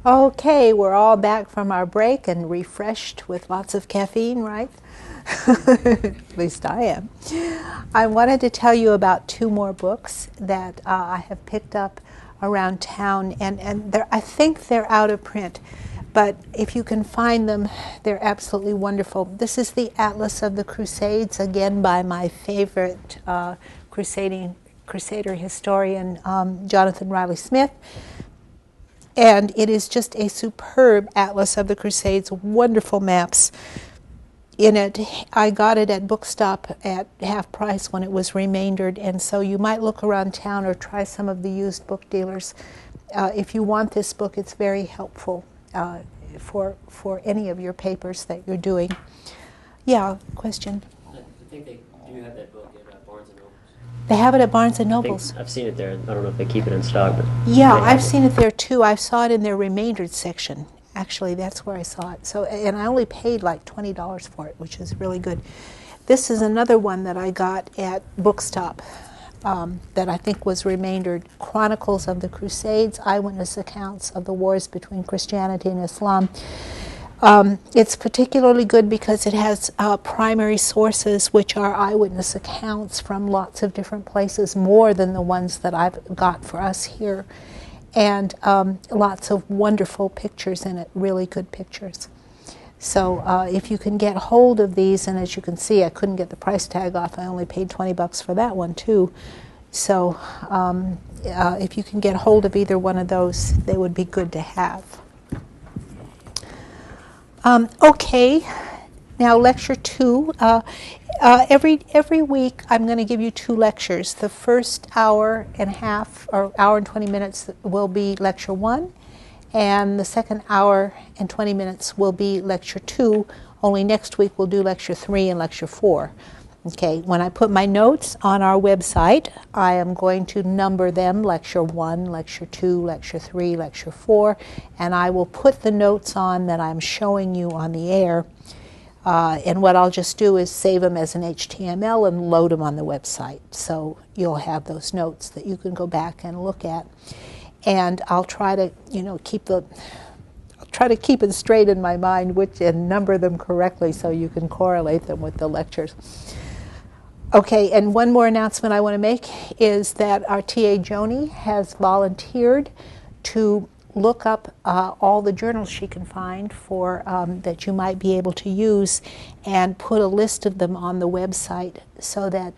Okay, we're all back from our break and refreshed with lots of caffeine, right? At least I am. I wanted to tell you about two more books that I have picked up around town, and I think they're out of print, but if you can find them, they're absolutely wonderful. This is the Atlas of the Crusades, again by my favorite Crusader historian, Jonathan Riley Smith. And it is just a superb Atlas of the Crusades, wonderful maps in it. I got it at Bookstop at half price when it was remaindered, and so you might look around town or try some of the used book dealers. If you want this book, it's very helpful for any of your papers that you're doing. Yeah, question? I think they do have that book at Barnes & Noble. They have it at Barnes & Noble's. I've seen it there. I don't know if they keep it in stock, but yeah, I've seen it there too. I saw it in their remaindered section. Actually, that's where I saw it. So, and I only paid like $20 for it, which is really good. This is another one that I got at Bookstop that I think was remaindered. Chronicles of the Crusades, eyewitness accounts of the wars between Christianity and Islam. It's particularly good because it has primary sources, which are eyewitness accounts from lots of different places, more than the ones that I've got for us here, and lots of wonderful pictures in it, really good pictures. So if you can get hold of these, and as you can see, I couldn't get the price tag off. I only paid $20 for that one too. So if you can get hold of either one of those, they would be good to have. Okay, now lecture 2. Every week I'm going to give you 2 lectures. The first hour and a half, or hour and 20 minutes, will be lecture 1, and the second hour and 20 minutes will be lecture 2, only next week we'll do lecture 3 and lecture 4. Okay, when I put my notes on our website, I am going to number them, lecture 1, lecture 2, lecture 3, lecture 4, and I will put the notes on that I'm showing you on the air. And what I'll just do is save them as an HTML and load them on the website. So you'll have those notes that you can go back and look at. And I'll try to, keep it straight in my mind and number them correctly so you can correlate them with the lectures. Okay, and one more announcement I want to make is that our TA Joni has volunteered to look up all the journals she can find for that you might be able to use, and put a list of them on the website so that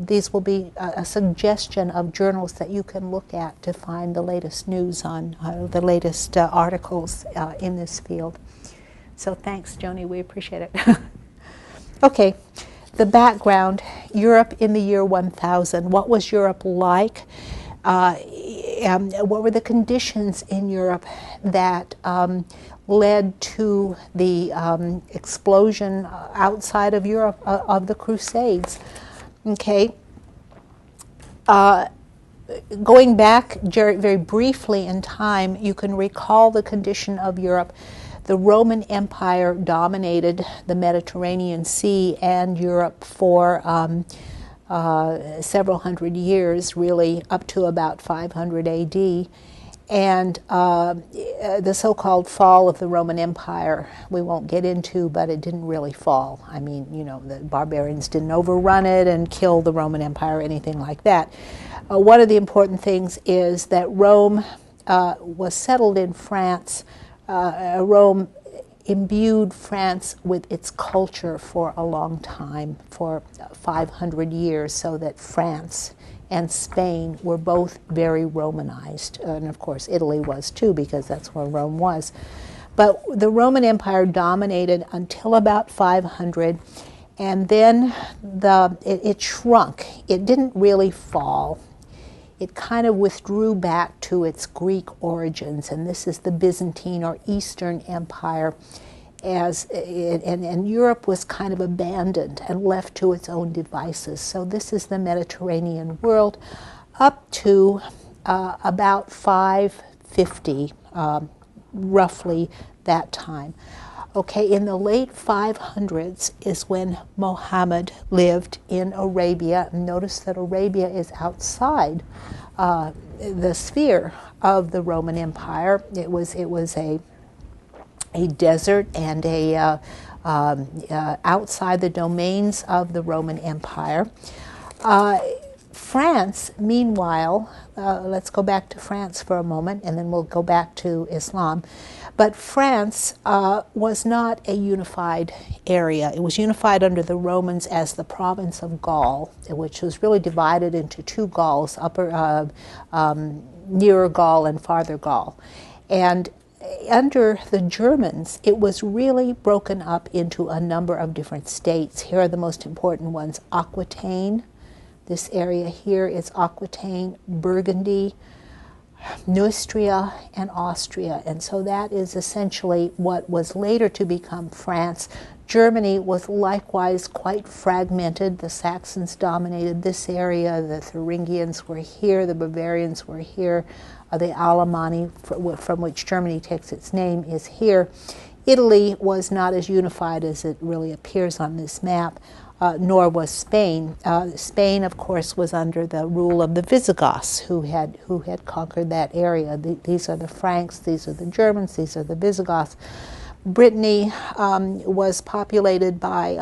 these will be a suggestion of journals that you can look at to find the latest news on the latest articles in this field. So thanks, Joni, we appreciate it. Okay. The background, Europe in the year 1000. What was Europe like? What were the conditions in Europe that led to the explosion outside of Europe of the Crusades? Okay. Going back very briefly in time, you can recall the condition of Europe. The Roman Empire dominated the Mediterranean Sea and Europe for several hundred years, really up to about 500 AD. And the so-called fall of the Roman Empire, we won't get into, but it didn't really fall. I mean, the barbarians didn't overrun it and kill the Roman Empire or anything like that. One of the important things is that Rome was settled in France. Rome imbued France with its culture for a long time, for 500 years, so that France and Spain were both very Romanized. And of course Italy was too, because that's where Rome was. But the Roman Empire dominated until about 500, and then it shrunk. It didn't really fall. It kind of withdrew back to its Greek origins, and this is the Byzantine or Eastern Empire, and Europe was kind of abandoned and left to its own devices. So this is the Mediterranean world up to about 550, roughly that time. Okay, in the late 500s is when Muhammad lived in Arabia. Notice that Arabia is outside the sphere of the Roman Empire. It was a desert and outside the domains of the Roman Empire. France, meanwhile, let's go back to France for a moment, and then we'll go back to Islam. But France was not a unified area. It was unified under the Romans as the province of Gaul, which was really divided into two Gauls, Nearer Gaul and Farther Gaul. And under the Germans, it was really broken up into a number of different states. Here are the most important ones: Aquitaine. This area here is Aquitaine, Burgundy, Neustria, and Austria. And so that is essentially what was later to become France. Germany was likewise quite fragmented. The Saxons dominated this area. The Thuringians were here. The Bavarians were here. The Alemanni, from which Germany takes its name, is here. Italy was not as unified as it really appears on this map. Nor was Spain. Spain, of course, was under the rule of the Visigoths, who had conquered that area. These are the Franks, these are the Germans, these are the Visigoths. Brittany was populated by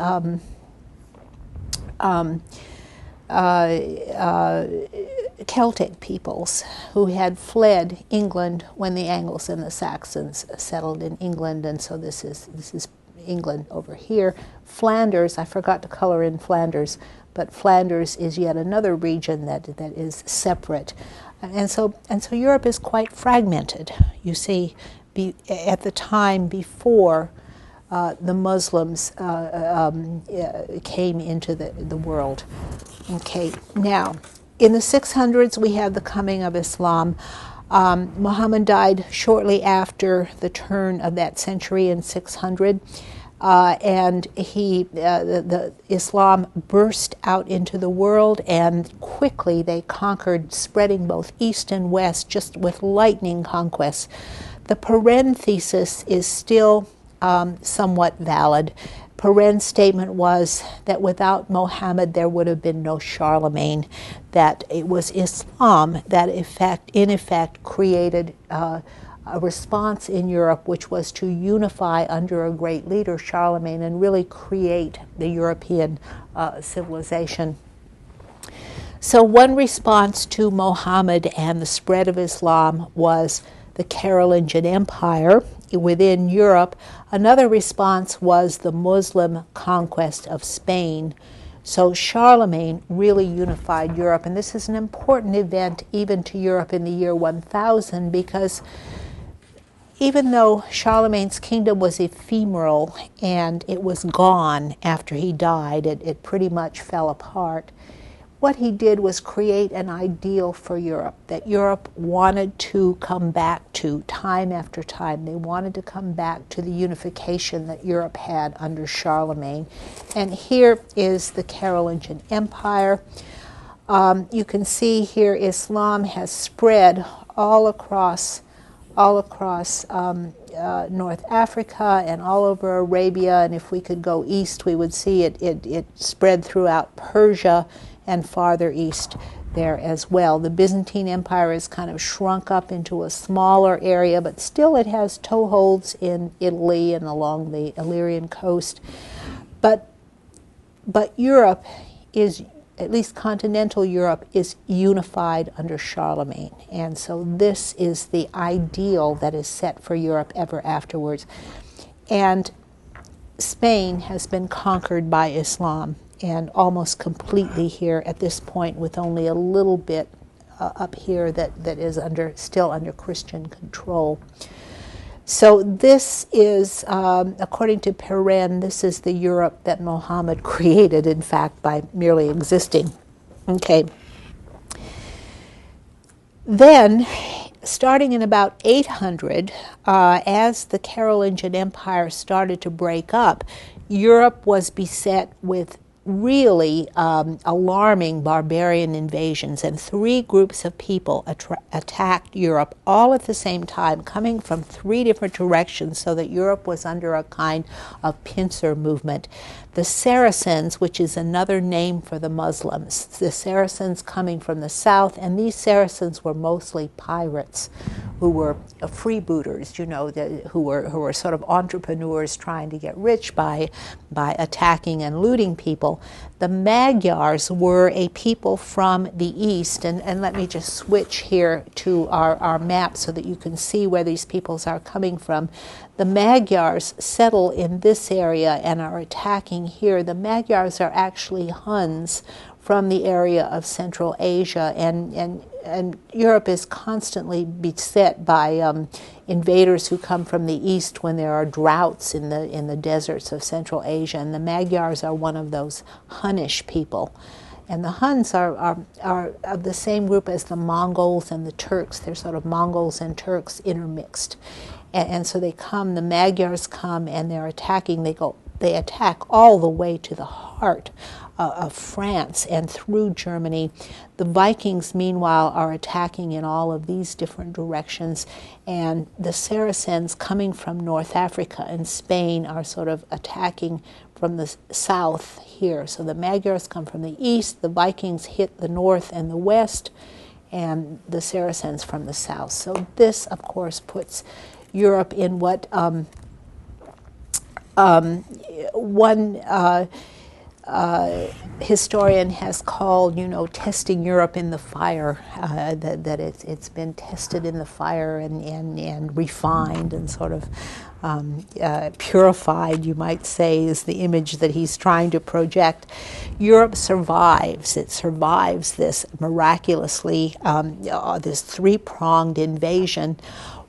Celtic peoples who had fled England when the Angles and the Saxons settled in England, and so this is England over here. Flanders, I forgot to color in Flanders, but Flanders is yet another region that is separate. And so Europe is quite fragmented. You see, at the time before the Muslims came into the world. Okay, now, in the 600s we have the coming of Islam. Muhammad died shortly after the turn of that century in 600, and the Islam burst out into the world, and quickly they conquered, spreading both east and west, just with lightning conquests. The Paren thesis is still somewhat valid. Paren's statement was that without Muhammad there would have been no Charlemagne, that it was Islam that in effect created a response in Europe, which was to unify under a great leader, Charlemagne, and really create the European civilization. So one response to Muhammad and the spread of Islam was the Carolingian Empire within Europe. Another response was the Muslim conquest of Spain. So Charlemagne really unified Europe, and this is an important event even to Europe in the year 1000, because even though Charlemagne's kingdom was ephemeral and it was gone after he died, it pretty much fell apart. What he did was create an ideal for Europe that Europe wanted to come back to time after time. They wanted to come back to the unification that Europe had under Charlemagne. And here is the Carolingian Empire. You can see here Islam has spread all across North Africa and all over Arabia, and if we could go east, we would see it spread throughout Persia and farther east there as well. The Byzantine Empire is kind of shrunk up into a smaller area, but still it has toeholds in Italy and along the Illyrian coast. But Europe is, at least continental Europe, is unified under Charlemagne. And so this is the ideal that is set for Europe ever afterwards. And Spain has been conquered by Islam, and almost completely here at this point, with only a little bit up here that is still under Christian control. So this is, according to Paren, this is the Europe that Muhammad created, in fact, by merely existing. Okay. Then, starting in about 800, as the Carolingian Empire started to break up, Europe was beset with really alarming barbarian invasions, and 3 groups of people attacked Europe all at the same time, coming from 3 different directions, so that Europe was under a kind of pincer movement. The Saracens, which is another name for the Muslims, the Saracens coming from the south, and these Saracens were mostly pirates who were freebooters, you know, who were sort of entrepreneurs trying to get rich by attacking and looting people. The Magyars were a people from the east, and let me just switch here to our map so that you can see where these peoples are coming from. The Magyars settle in this area and are attacking here. The Magyars are actually Huns from the area of Central Asia, and Europe is constantly beset by invaders who come from the east when there are droughts in the deserts of Central Asia, and the Magyars are one of those Hunnish people. And the Huns are of the same group as the Mongols and the Turks. They're sort of Mongols and Turks intermixed. And so they come, the Magyars come, and they're attacking. They attack all the way to the heart of France and through Germany. The Vikings, meanwhile, are attacking in all of these different directions, and the Saracens coming from North Africa and Spain are sort of attacking from the south here. So the Magyars come from the east, the Vikings hit the north and the west, and the Saracens from the south. So this, of course, puts Europe in what one historian has called, you know, testing Europe in the fire, that it's been tested in the fire and refined and sort of purified, you might say, is the image that he's trying to project. Europe survives. It survives this miraculously, this 3-pronged invasion.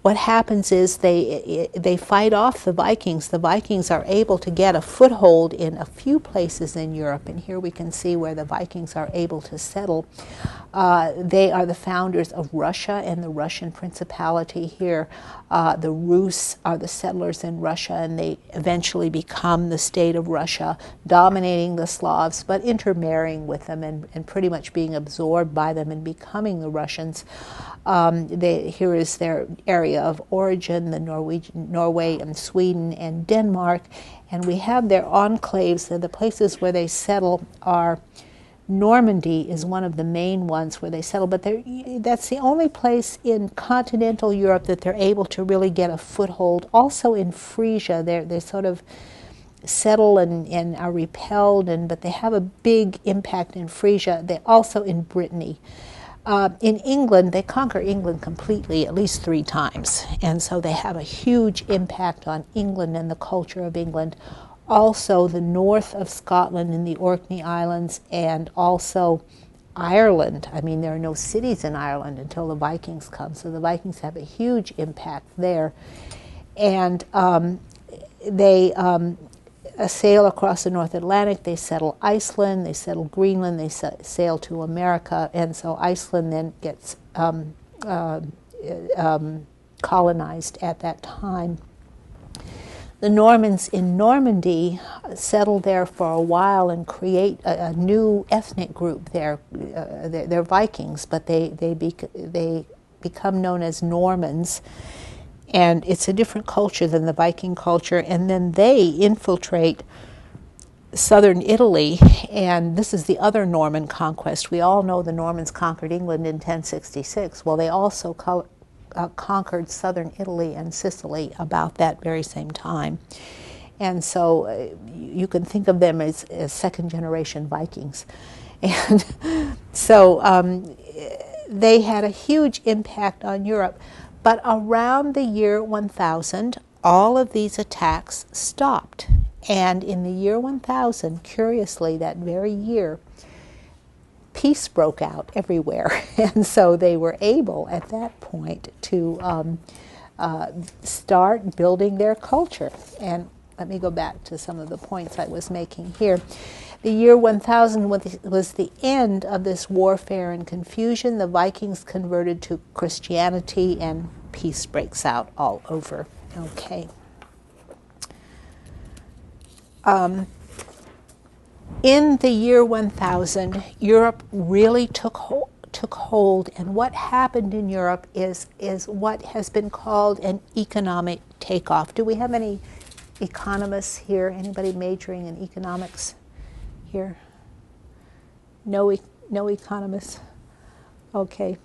What happens is they fight off the Vikings. The Vikings are able to get a foothold in a few places in Europe, and here we can see where the Vikings are able to settle. They are the founders of Russia and the Russian Principality here. The Rus are the settlers in Russia, and they eventually become the state of Russia, dominating the Slavs, but intermarrying with them and pretty much being absorbed by them and becoming the Russians. Here is their area of origin, the Norway and Sweden and Denmark, and we have their enclaves. The places where they settle are Normandy is one of the main ones where they settle, but that's the only place in continental Europe that they're able to really get a foothold. Also in Frisia, they sort of settle and are repelled, but they have a big impact in Frisia. They also in Brittany. In England, they conquer England completely at least 3 times, and so they have a huge impact on England and the culture of England. Also the north of Scotland in the Orkney Islands, and also Ireland. I mean, there are no cities in Ireland until the Vikings come, so the Vikings have a huge impact there. And they sail across the North Atlantic, they settle Iceland, they settle Greenland, they sail to America, and so Iceland then gets colonized at that time. The Normans in Normandy settle there for a while and create a new ethnic group there. They're Vikings, but they become known as Normans. And it's a different culture than the Viking culture, and then they infiltrate southern Italy, and this is the other Norman conquest. We all know the Normans conquered England in 1066. Well, they also conquered southern Italy and Sicily about that very same time. And so you can think of them as second-generation Vikings. And so they had a huge impact on Europe. But around the year 1000, all of these attacks stopped. And in the year 1000, curiously, that very year, peace broke out everywhere. And so they were able, at that point, to start building their culture. And let me go back to some of the points I was making here. The year 1000 was the end of this warfare and confusion. The Vikings converted to Christianity, and peace breaks out all over. Okay. In the year 1000, Europe really took hold, and what happened in Europe is what has been called an economic takeoff. Do we have any economists here? Anybody majoring in economics here? No economists? Okay.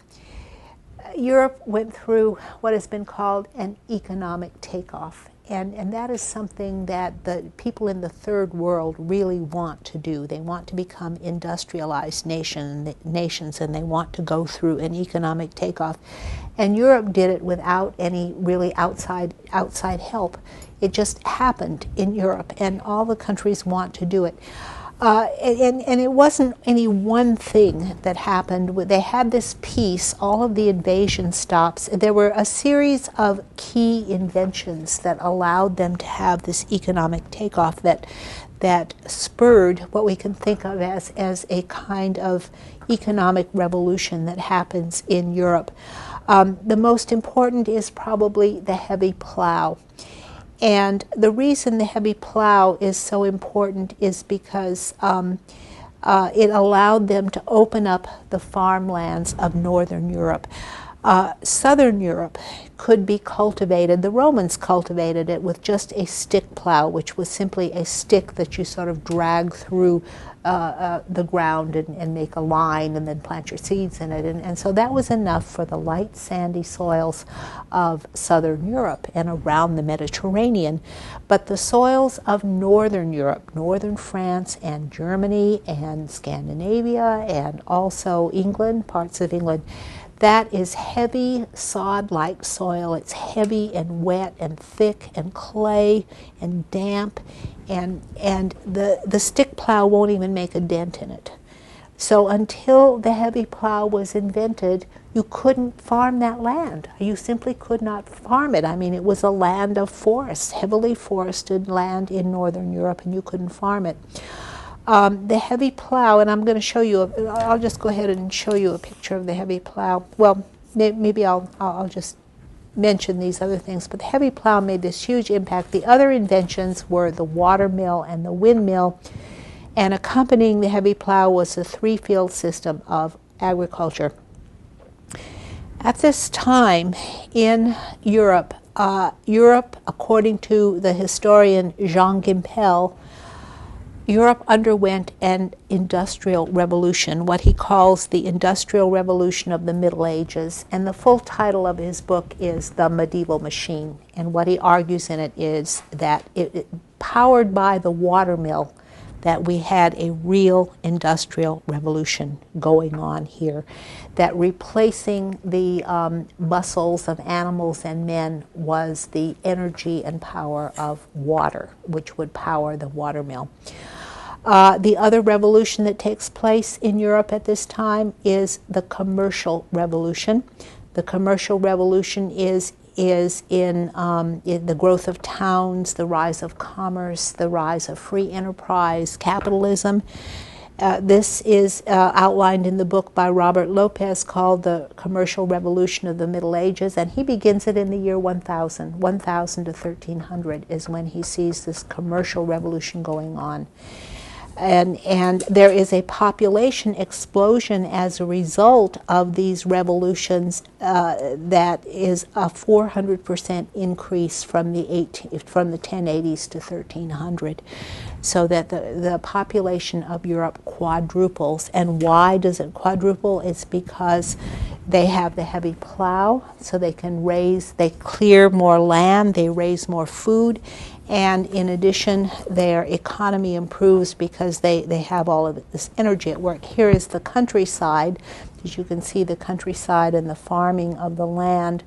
Europe went through what has been called an economic takeoff. And that is something that the people in the third world really want to do. They want to become industrialized nations, and they want to go through an economic takeoff. And Europe did it without any really outside help. It just happened in Europe, and all the countries want to do it. And it wasn't any one thing that happened. They had this peace, all of the invasion stops. There were a series of key inventions that allowed them to have this economic takeoff that spurred what we can think of as a kind of economic revolution that happens in Europe. The most important is probably the heavy plow. And the reason the heavy plow is so important is because it allowed them to open up the farmlands of Northern Europe. Southern Europe could be cultivated. The Romans cultivated it with just a stick plow, which was simply a stick that you sort of drag through the ground and make a line and then plant your seeds in it. And so that was enough for the light sandy soils of Southern Europe and around the Mediterranean. But the soils of Northern Europe, Northern France and Germany and Scandinavia and also England, parts of England, that is heavy sod-like soil. It's heavy and wet and thick and clay and damp, and the stick plow won't even make a dent in it. So until the heavy plow was invented, you couldn't farm that land. You simply could not farm it. I mean, it was a land of forests, heavily forested land in Northern Europe, and you couldn't farm it. The heavy plow, and I'm going to show you, I'll just go ahead and show you a picture of the heavy plow. Well, maybe I'll just mention these other things, but the heavy plow made this huge impact. The other inventions were the water mill and the windmill, and accompanying the heavy plow was a three-field system of agriculture. At this time in Europe, according to the historian Jean Gimpel, Europe underwent an industrial revolution, what he calls the Industrial Revolution of the Middle Ages. And the full title of his book is The Medieval Machine. And what he argues in it is that powered by the water mill, that we had a real industrial revolution going on here, that replacing the muscles of animals and men was the energy and power of water, which would power the water mill. The other revolution that takes place in Europe at this time is the commercial revolution. The commercial revolution is in the growth of towns, the rise of commerce, the rise of free enterprise, capitalism. This is outlined in the book by Robert Lopez called The Commercial Revolution of the Middle Ages, and he begins it in the year 1000. 1000 to 1300 is when he sees this commercial revolution going on. And there is a population explosion as a result of these revolutions that is a 400% increase from the 1080s to 1300, so that the population of Europe quadruples. And why does it quadruple? It's because they have the heavy plow, so they clear more land, they raise more food, and in addition, their economy improves because they have all of this energy at work. Here is the countryside, as you can see the countryside and the farming of the land,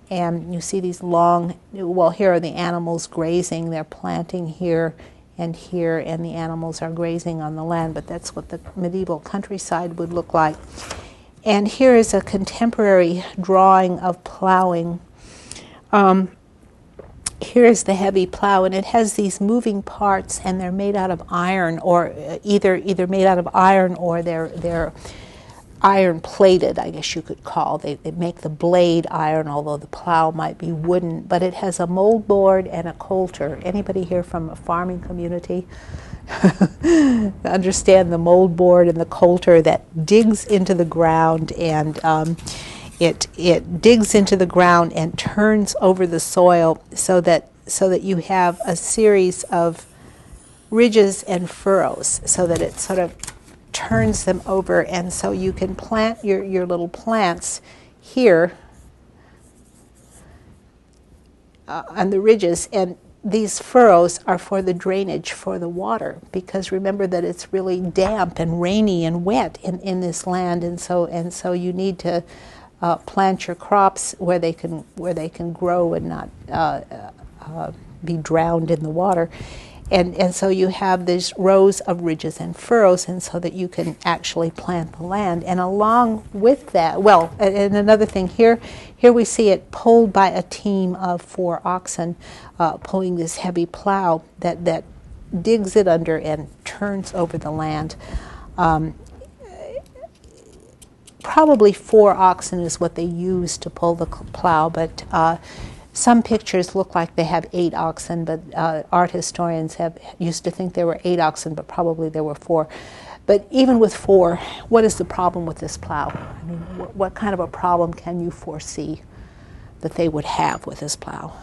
and you see these long, well, here are the animals grazing, they're planting here, and the animals are grazing on the land, but that's what the medieval countryside would look like. And here is a contemporary drawing of plowing. Here is the heavy plow, and it has these moving parts, and they're made out of iron, or either made out of iron or they're iron plated, I guess you could call. They make the blade iron, although the plow might be wooden, but it has a mold board and a coulter. Anybody here from a farming community understand the mold board and the coulter that digs into the ground, and it digs into the ground and turns over the soil so that you have a series of ridges and furrows, so that it sort of turns them over, and so you can plant your little plants here on the ridges, and these furrows are for the drainage for the water, because remember that it's really damp and rainy and wet in this land, and so you need to plant your crops where they can grow and not be drowned in the water. And so you have these rows of ridges and furrows, and so that you can actually plant the land. And along with that, well, and another thing, here we see it pulled by a team of 4 oxen pulling this heavy plow that digs it under and turns over the land. Probably 4 oxen is what they use to pull the plow, but some pictures look like they have 8 oxen, but art historians used to think there were 8 oxen, but probably there were 4. But even with 4, what is the problem with this plow? I mean, what kind of a problem can you foresee that they would have with this plow?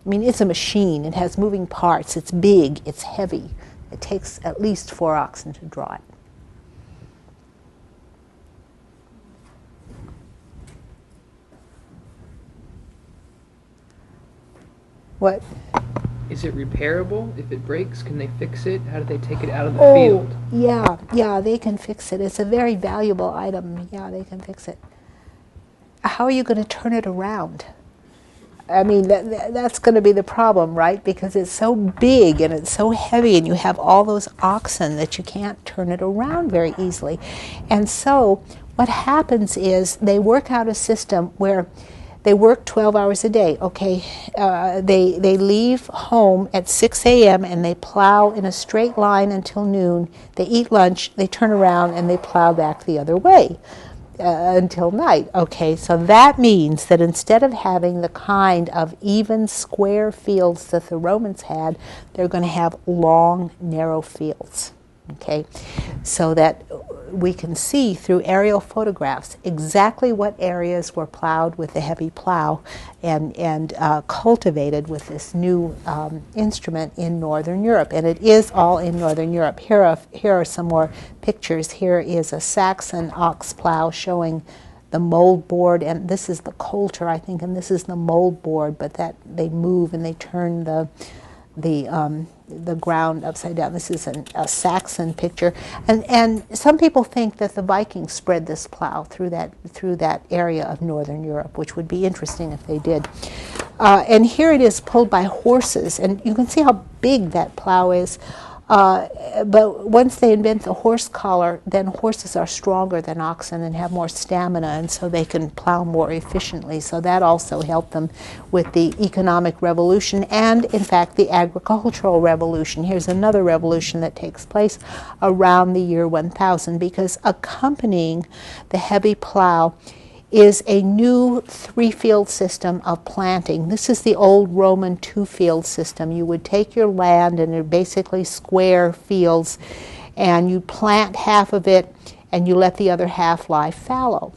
I mean, it's a machine. It has moving parts. It's big. It's heavy. It takes at least 4 oxen to draw it. What? Is it repairable? If it breaks, can they fix it? How do they take it out of the field? Yeah, they can fix it. It's a very valuable item. Yeah, they can fix it. How are you going to turn it around? I mean, that's going to be the problem, right? Because it's so big and it's so heavy, and you have all those oxen that you can't turn it around very easily. And so what happens is they work out a system where they work 12 hours a day, okay? They leave home at 6 a.m. and they plow in a straight line until noon. They eat lunch, they turn around, and they plow back the other way until night, okay? So that means that instead of having the kind of even square fields that the Romans had, they're going to have long, narrow fields, okay? So that we can see through aerial photographs exactly what areas were plowed with the heavy plow and cultivated with this new instrument in Northern Europe. And it is all in Northern Europe. Here are some more pictures. Here is a Saxon ox plow showing the mold board, and this is the coulter, I think, and this is the mold board, but that they move and they turn the ground upside down. This is a Saxon picture, and some people think that the Vikings spread this plow through that area of Northern Europe, which would be interesting if they did. And here it is pulled by horses, and you can see how big that plow is. But once they invent the horse collar, then horses are stronger than oxen and have more stamina, and so they can plow more efficiently. So that also helped them with the economic revolution and, in fact, the agricultural revolution. Here's another revolution that takes place around the year 1000, because accompanying the heavy plow is a new 3-field system of planting. This is the old Roman 2-field system. You would take your land, and they're basically square fields, and you plant half of it and you let the other half lie fallow.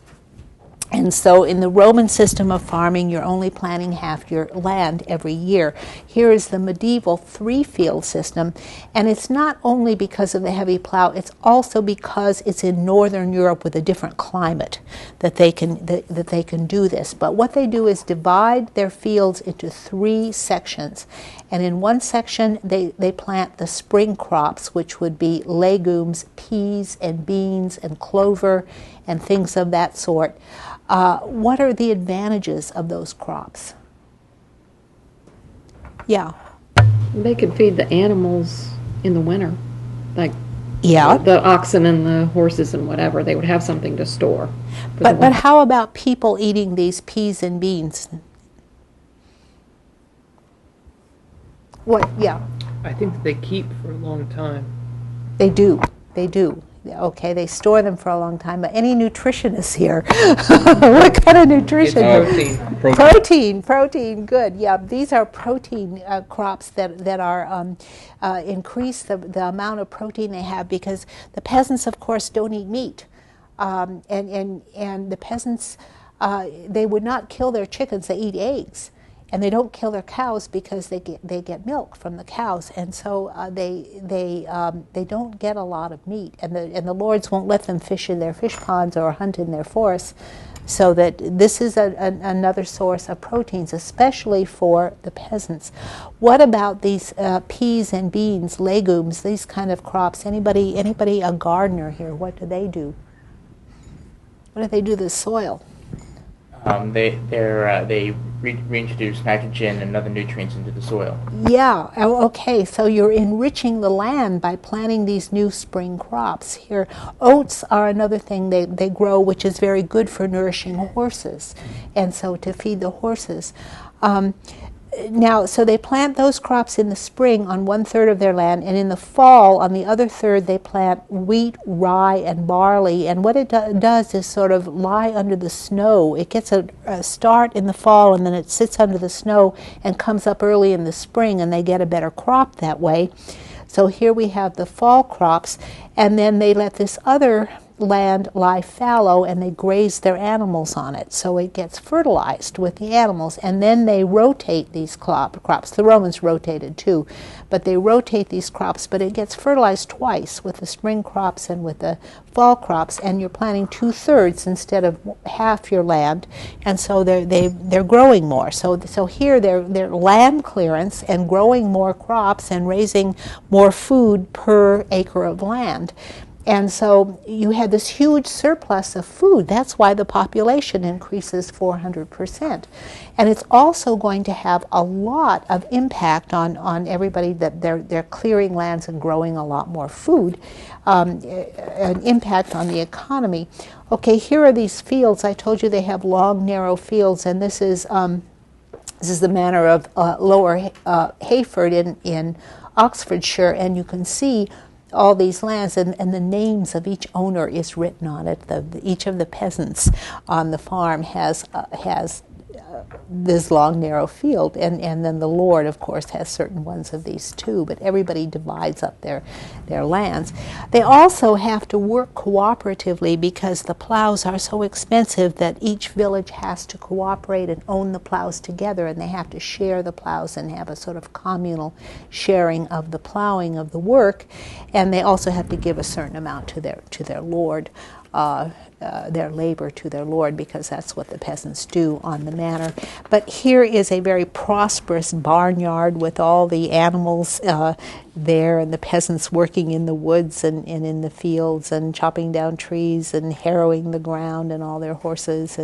And so in the Roman system of farming, you're only planting half your land every year. Here is the medieval 3-field system, and it's not only because of the heavy plow, it's also because it's in Northern Europe with a different climate that they can do this. But what they do is divide their fields into 3 sections. And in one section, they plant the spring crops, which would be legumes, peas and beans and clover and things of that sort. What are the advantages of those crops? Yeah. They could feed the animals in the winter, like Yeah. the oxen and the horses and whatever. They would have something to store. But how about people eating these peas and beans? What? Yeah. I think that they keep for a long time. They do. They do. Okay, they store them for a long time, but any nutritionists here? What kind of nutrition? Protein. Protein, good. Yeah, these are protein crops that are increase the amount of protein they have, because the peasants, of course, don't eat meat. And the peasants, they would not kill their chickens, they eat eggs. And they don't kill their cows because they get milk from the cows, and so they don't get a lot of meat, and the lords won't let them fish in their fish ponds or hunt in their forests, so that this is another source of proteins, especially for the peasants. What about these peas and beans, legumes, these kind of crops? Anybody a gardener here? What do they do? What do they do to the soil? They reintroduce nitrogen and other nutrients into the soil. Yeah, okay, so you're enriching the land by planting these new spring crops. Here, oats are another thing they grow, which is very good for nourishing horses, and so to feed the horses. Now, so they plant those crops in the spring on 1/3 of their land, and in the fall, on the other third, they plant wheat, rye, and barley. And what it does is sort of lie under the snow. It gets a start in the fall, and then it sits under the snow and comes up early in the spring, and they get a better crop that way. So here we have the fall crops, and then they let this other land lie fallow, and they graze their animals on it, so it gets fertilized with the animals, and then they rotate these crops. The Romans rotated too, but they rotate these crops, but it gets fertilized twice, with the spring crops and with the fall crops, and you're planting 2/3 instead of half your land, and so they're growing more. So here they're land clearance and growing more crops and raising more food per acre of land. And so you had this huge surplus of food. That's why the population increases 400%. And it's also going to have a lot of impact on everybody, that they're clearing lands and growing a lot more food, an impact on the economy. Okay, here are these fields. I told you they have long, narrow fields, and this is the manor of Lower Hayford in Oxfordshire, and you can see all these lands, and the names of each owner is written on it. Each of the peasants on the farm has this long, narrow field, and then the lord, of course, has certain ones of these too, but everybody divides up their lands. They also have to work cooperatively, because the plows are so expensive that each village has to cooperate and own the plows together, and they have to share the plows and have a sort of communal sharing of the plowing of the work, and they also have to give a certain amount to their lord, their labor to their lord, because that's what the peasants do on the manor. But here is a very prosperous barnyard with all the animals there, and the peasants working in the woods and in the fields and chopping down trees and harrowing the ground, and all their horses.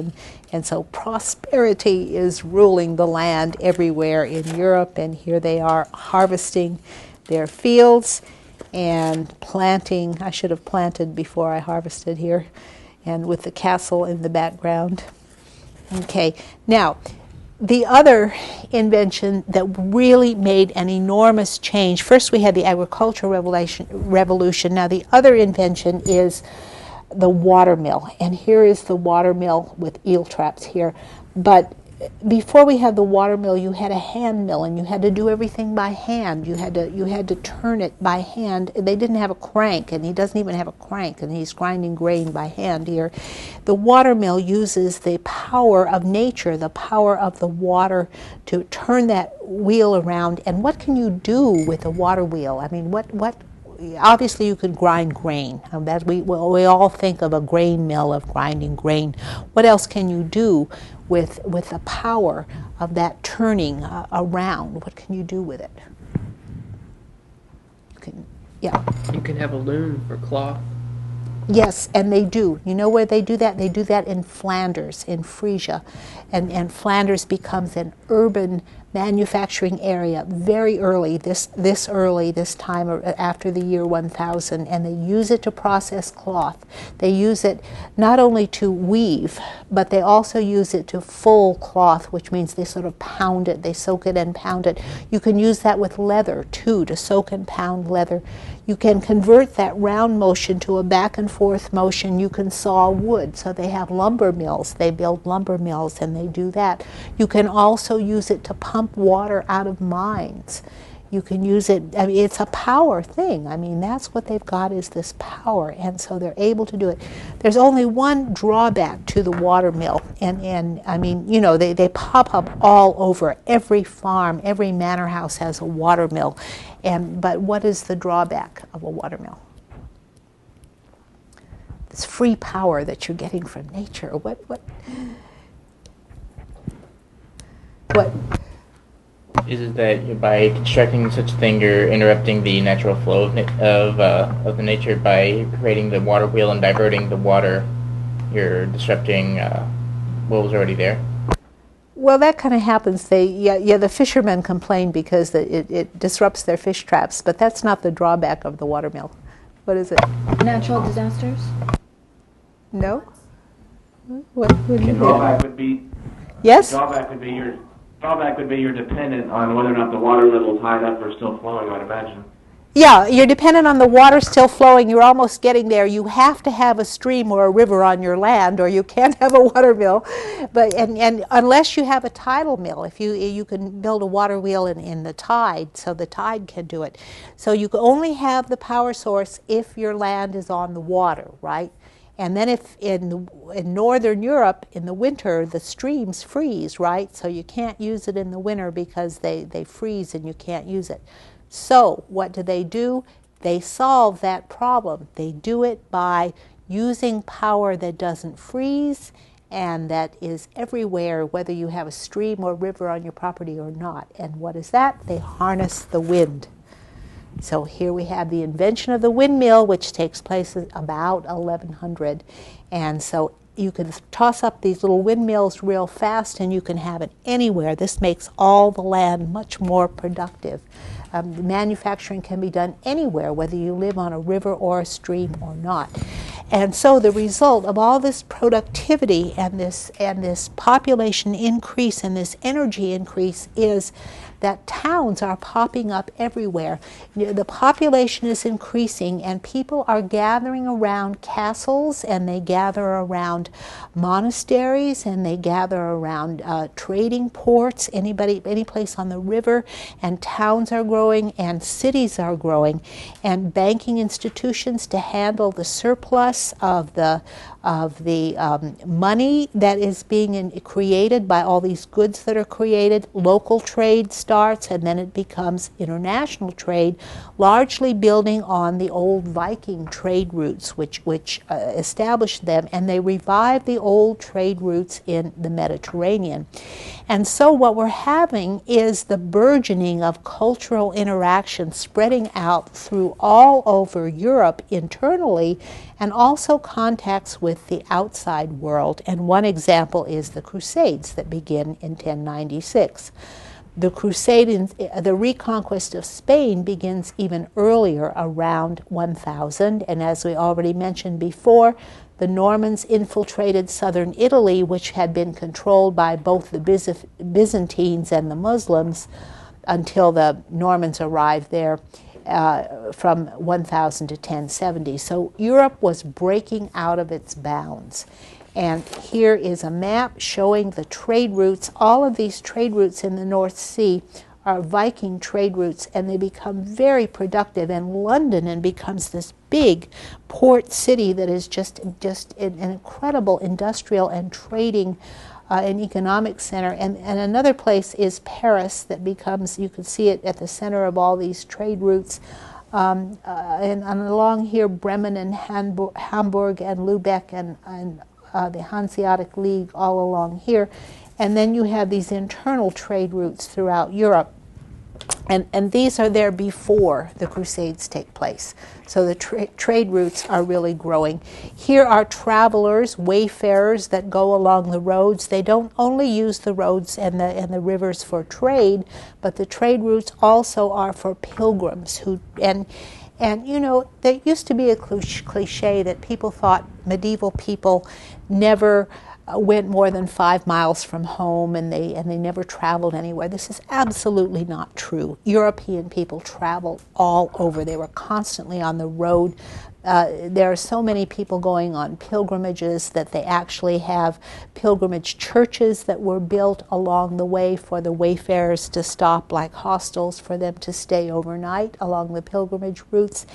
And so prosperity is ruling the land everywhere in Europe, and here they are harvesting their fields and planting. I should have planted before I harvested here, and with the castle in the background. Okay, now the other invention that really made an enormous change, first we had the agricultural revolution. Now the other invention is the water mill, and here is the water mill with eel traps here. But before we had the water mill, you had a hand mill, and you had to do everything by hand. You had to turn it by hand. They didn't have a crank, and he doesn't even have a crank, and he's grinding grain by hand here. The water mill uses the power of nature, the power of the water, to turn that wheel around. And what can you do with a water wheel? I mean, what obviously you could grind grain. That we all think of a grain mill, of grinding grain. What else can you do with the power of that turning around? What can you do with it? Yeah. You can have a loom for cloth. Yes, and they do. You know where they do that? They do that in Flanders, in Frisia. And Flanders becomes an urban manufacturing area very early, this time after the year 1000, and they use it to process cloth. They use it not only to weave, but they also use it to full cloth, which means they sort of pound it, they soak it and pound it. You can use that with leather too, to soak and pound leather. You can convert that round motion to a back and forth motion. You can saw wood, so they have lumber mills. They build lumber mills and they do that. You can also use it to pump water out of mines. You can use it, I mean, it's a power thing. I mean, that's what they've got, is this power, and so they're able to do it. There's only one drawback to the water mill, and I mean, you know, they pop up all over. Every farm, every manor house has a water mill, but what is the drawback of a water mill? It's free power that you're getting from nature. What? Is it that by constructing such a thing, you're interrupting the natural flow of the nature by creating the water wheel and diverting the water? You're disrupting what was already there. Well, that kind of happens. The fishermen complain because it disrupts their fish traps, but that's not the drawback of the water mill. What is it? Natural disasters? No? What would you Drawback would be Yes? drawback would be you're dependent on whether or not the water level is high enough or still flowing, I would imagine. Yeah, you're dependent on the water still flowing. You're almost getting there. You have to have a stream or a river on your land, or you can't have a water mill. But and unless you have a tidal mill, if you can build a water wheel in the tide, so the tide can do it. So you can only have the power source if your land is on the water, right? And then if in northern Europe in the winter the streams freeze, right? So you can't use it in the winter because they freeze and you can't use it. So what do? They solve that problem. They do it by using power that doesn't freeze and that is everywhere, whether you have a stream or river on your property or not. And what is that? They harness the wind. So here we have the invention of the windmill, which takes place about 1100. And so you can toss up these little windmills real fast and you can have it anywhere. This makes all the land much more productive. Manufacturing can be done anywhere, whether you live on a river or a stream or not. And so the result of all this productivity and this population increase and this energy increase is that towns are popping up everywhere. The population is increasing and people are gathering around castles and they gather around monasteries and they gather around trading ports, any place on the river, and towns are growing and cities are growing, and banking institutions to handle the surplus of the money that is being created by all these goods that are created. Local trade starts and then it becomes international trade, largely building on the old Viking trade routes which established them, and they revived the old trade routes in the Mediterranean. And so what we're having is the burgeoning of cultural interaction spreading out through all over Europe internally, and also contacts with the outside world. And one example is the Crusades that begin in 1096. The reconquest of Spain begins even earlier, around 1000, and as we already mentioned before, the Normans infiltrated southern Italy, which had been controlled by both the Byzantines and the Muslims until the Normans arrived there from 1000 to 1070. So Europe was breaking out of its bounds. And here is a map showing the trade routes. All of these trade routes in the North Sea are Viking trade routes, and they become very productive. And London becomes this big port city that is just an incredible industrial and trading an economic center. And another place is Paris that becomes, you can see it at the center of all these trade routes. And along here, Bremen and Hamburg and Lubeck and the Hanseatic League all along here. And then you have these internal trade routes throughout Europe. And these are there before the Crusades take place. So the trade routes are really growing. Here are travelers, wayfarers that go along the roads. They don't only use the roads and the rivers for trade, but the trade routes also are for pilgrims who and you know, there used to be a cliche that people thought medieval people never went more than 5 miles from home, and they never traveled anywhere. This is absolutely not true. European people traveled all over. They were constantly on the road. There are so many people going on pilgrimages that they actually have pilgrimage churches that were built along the way for the wayfarers to stop, like hostels for them to stay overnight along the pilgrimage routes.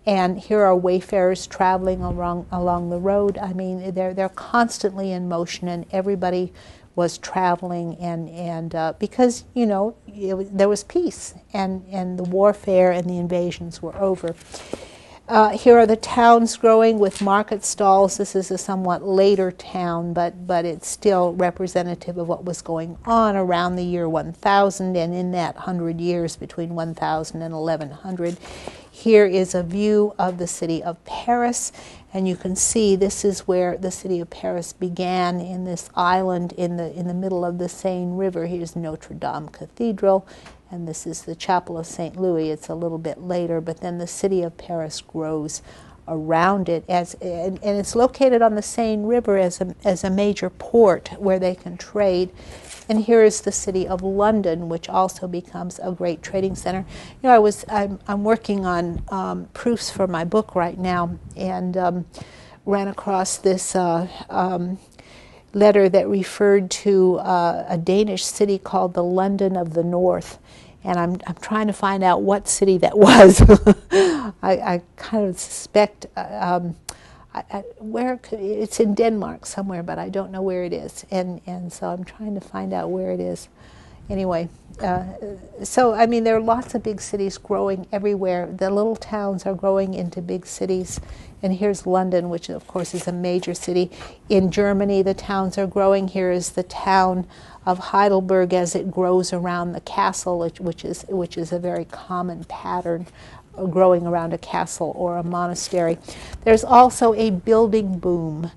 And here are wayfarers traveling along the road. I mean, they're constantly in motion, and everybody was traveling, and because, you know, there was peace, and the warfare and the invasions were over. Here are the towns growing with market stalls. This is a somewhat later town, but it's still representative of what was going on around the year 1000, and in that 100 years between 1000 and 1100. Here is a view of the city of Paris, and you can see this is where the city of Paris began, in this island in the middle of the Seine River. Here's Notre Dame Cathedral, and this is the Chapel of St. Louis. It's a little bit later, but then the city of Paris grows around it, and it's located on the Seine River as a major port where they can trade. And here is the city of London, which also becomes a great trading center. You know, I'm working on proofs for my book right now, and ran across this letter that referred to a Danish city called the London of the North. And I'm trying to find out what city that was. I kind of suspect it's in Denmark somewhere, but I don't know where it is. And so I'm trying to find out where it is. Anyway, so I mean, there are lots of big cities growing everywhere. The little towns are growing into big cities. And here's London, which of course is a major city. In Germany, the towns are growing. Here is the town of Heidelberg as it grows around the castle, which is a very common pattern, growing around a castle or a monastery. There's also a building boom,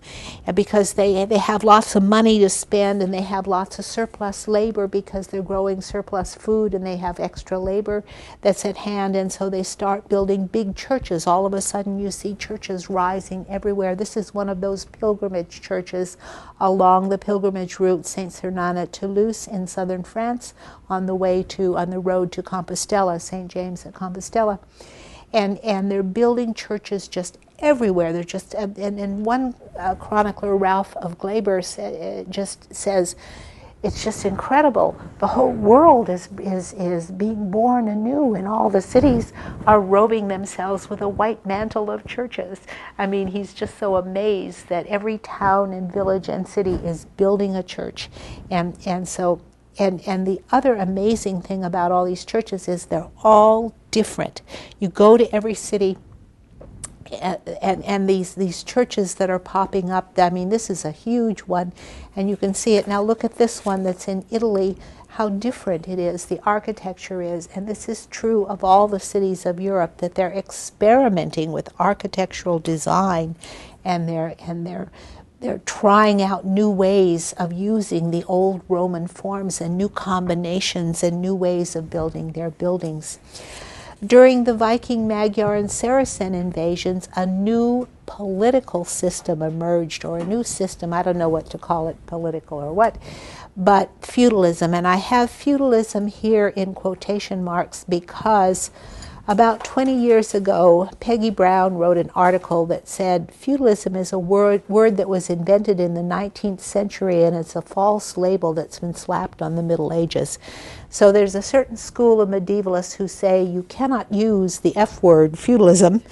because they have lots of money to spend, and they have lots of surplus labor because they're growing surplus food, and they have extra labor that's at hand, and so they start building big churches. All of a sudden you see churches rising everywhere. This is one of those pilgrimage churches along the pilgrimage route Saint Sernin at Toulouse in southern France, on the road to Compostela, St. James at Compostela. And they're building churches just everywhere. They're just, and one chronicler, Ralph of Glaber, just says, it's just incredible. The whole world is being born anew, and all the cities are robing themselves with a white mantle of churches. I mean, he's just so amazed that every town and village and city is building a church. And the other amazing thing about all these churches is they're all different. You go to every city, and these churches that are popping up, I mean, this is a huge one, and you can see it. Now look at this one that's in Italy, how different it is, the architecture is, and this is true of all the cities of Europe, that they're experimenting with architectural design, and they're trying out new ways of using the old Roman forms and new combinations and new ways of building their buildings. During the Viking, Magyar, and Saracen invasions, a new political system emerged, or a new system, I don't know what to call it, political or what, but feudalism. And I have feudalism here in quotation marks because about 20 years ago, Peggy Brown wrote an article that said feudalism is a word that was invented in the 19th century, and it's a false label that's been slapped on the Middle Ages. So there's a certain school of medievalists who say you cannot use the F word, feudalism,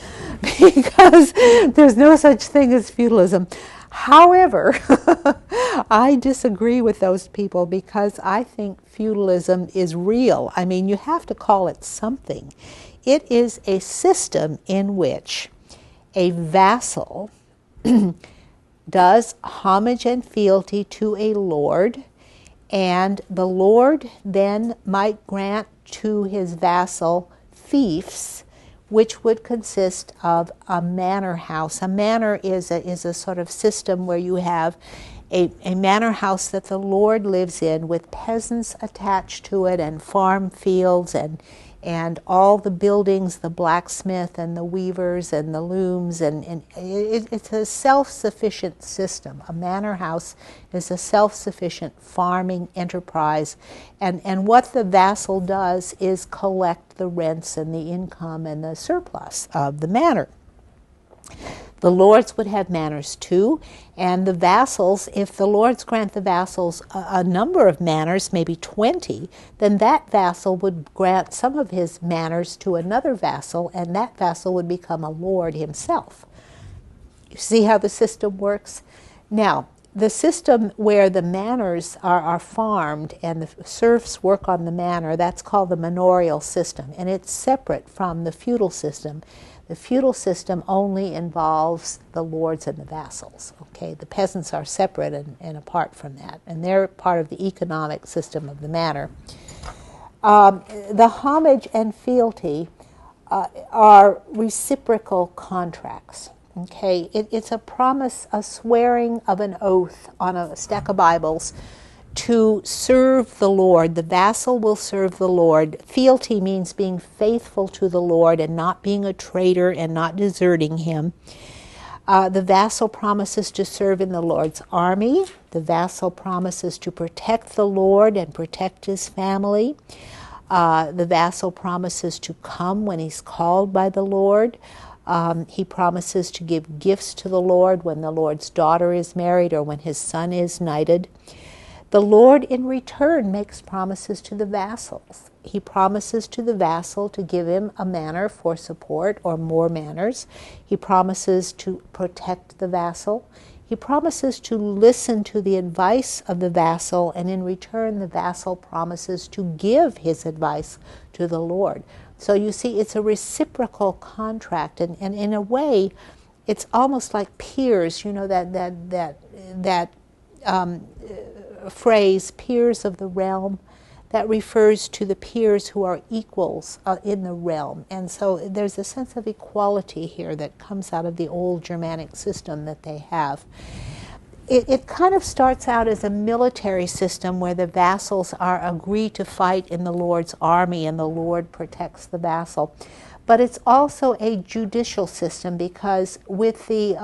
because there's no such thing as feudalism. However, I disagree with those people, because I think feudalism is real. I mean, you have to call it something. It is a system in which a vassal does homage and fealty to a lord, and the lord then might grant to his vassal fiefs, which would consist of a manor house. A manor is a sort of system where you have a manor house that the lord lives in with peasants attached to it and farm fields and all the buildings, the blacksmith and the weavers and the looms, and it's a self-sufficient system. A manor house is a self-sufficient farming enterprise, and what the vassal does is collect the rents and the income and the surplus of the manor. The lords would have manors too, and the vassals, if the lords grant the vassals a number of manors, maybe 20, then that vassal would grant some of his manors to another vassal, and that vassal would become a lord himself. You see how the system works? Now, the system where the manors are farmed and the serfs work on the manor, that's called the manorial system, and it's separate from the feudal system. The feudal system only involves the lords and the vassals. Okay, the peasants are separate and apart from that, and they're part of the economic system of the manor. The homage and fealty are reciprocal contracts. Okay, it's a promise, a swearing of an oath on a stack of Bibles to serve the Lord. The vassal will serve the Lord. Fealty means being faithful to the Lord and not being a traitor and not deserting him. The vassal promises to serve in the Lord's army. The vassal promises to protect the Lord and protect his family. The vassal promises to come when he's called by the Lord. He promises to give gifts to the Lord when the Lord's daughter is married or when his son is knighted. The Lord in return makes promises to the vassals. He promises to the vassal to give him a manor for support or more manors. He promises to protect the vassal. He promises to listen to the advice of the vassal, and in return the vassal promises to give his advice to the Lord. So you see, it's a reciprocal contract, and in a way, it's almost like peers. You know that phrase, peers of the realm, that refers to the peers who are equals in the realm. And so there's a sense of equality here that comes out of the old Germanic system that they have. It kind of starts out as a military system where the vassals are agreed to fight in the Lord's army and the Lord protects the vassal. But it's also a judicial system because with the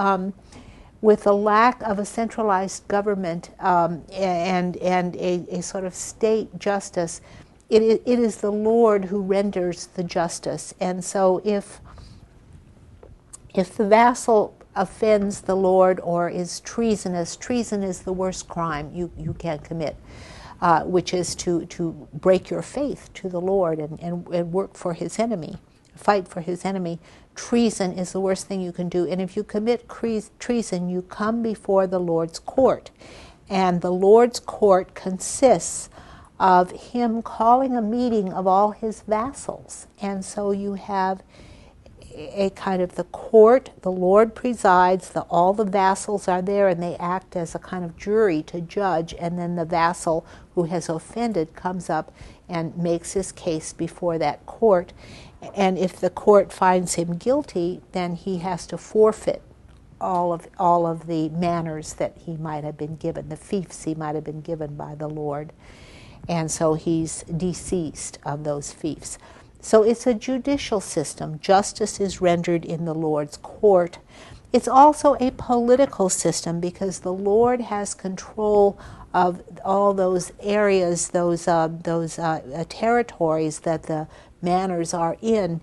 lack of a centralized government and a sort of state justice, it is the Lord who renders the justice. And so if the vassal offends the Lord or is treasonous, treason is the worst crime you can commit, which is to break your faith to the Lord and work for his enemy, fight for his enemy. Treason is the worst thing you can do. And if you commit treason, you come before the Lord's court. And the Lord's court consists of him calling a meeting of all his vassals. And so you have a kind of the court, the Lord presides, all the vassals are there and they act as a kind of jury to judge, and then the vassal who has offended comes up and makes his case before that court. And if the court finds him guilty, then he has to forfeit all of the manors that he might have been given, the fiefs he might have been given by the Lord. And so he's deceased of those fiefs. So it's a judicial system. Justice is rendered in the Lord's court. It's also a political system because the Lord has control of all those areas, those territories that the manors are in,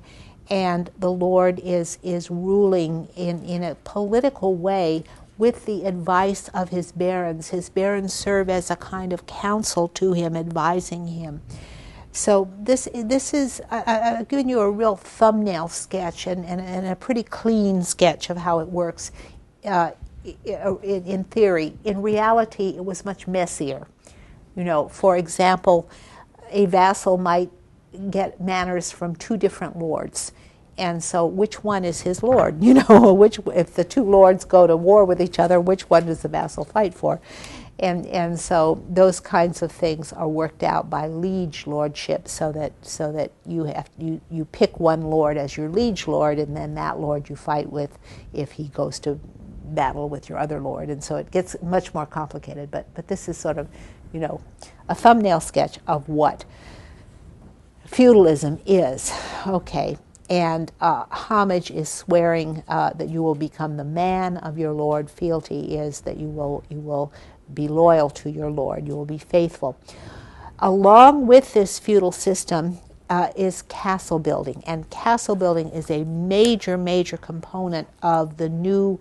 and the Lord is ruling in a political way with the advice of his barons. His barons serve as a kind of counsel to him, advising him. So this is, I've given you a real thumbnail sketch and a pretty clean sketch of how it works in theory. In reality, it was much messier. You know, for example, a vassal might get manors from two different lords. And so which one is his lord? You know, if the two lords go to war with each other, which one does the vassal fight for? And so those kinds of things are worked out by liege lordship, so that you pick one lord as your liege lord, and then that lord you fight with if he goes to battle with your other lord. And so it gets much more complicated. But this is sort of, a thumbnail sketch of what feudalism is. Okay. And homage is swearing that you will become the man of your lord. Fealty is that you will be loyal to your lord. You will be faithful. Along with this feudal system is castle building, and castle building is a major, major component of the new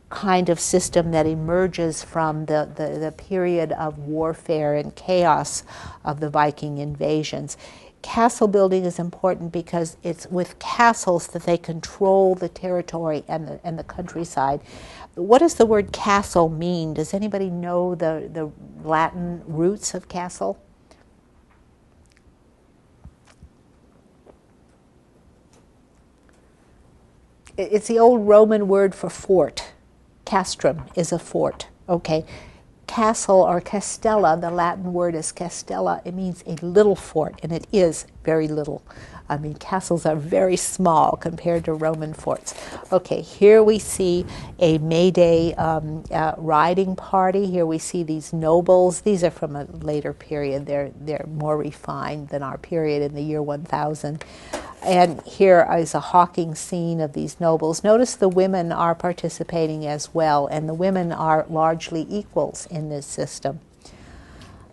kind of system that emerges from the period of warfare and chaos of the Viking invasions. Castle building is important because it's with castles that they control the territory and the countryside. What does the word castle mean? Does anybody know the Latin roots of castle? It's the old Roman word for fort. Castrum is a fort. Okay. Castle or castella, the Latin word is castella. It means a little fort, and it is very little. I mean, castles are very small compared to Roman forts. Okay, here we see a May Day riding party. Here we see these nobles. These are from a later period. They're more refined than our period in the year 1000. And here is a hawking scene of these nobles. Notice the women are participating as well, and the women are largely equals in this system.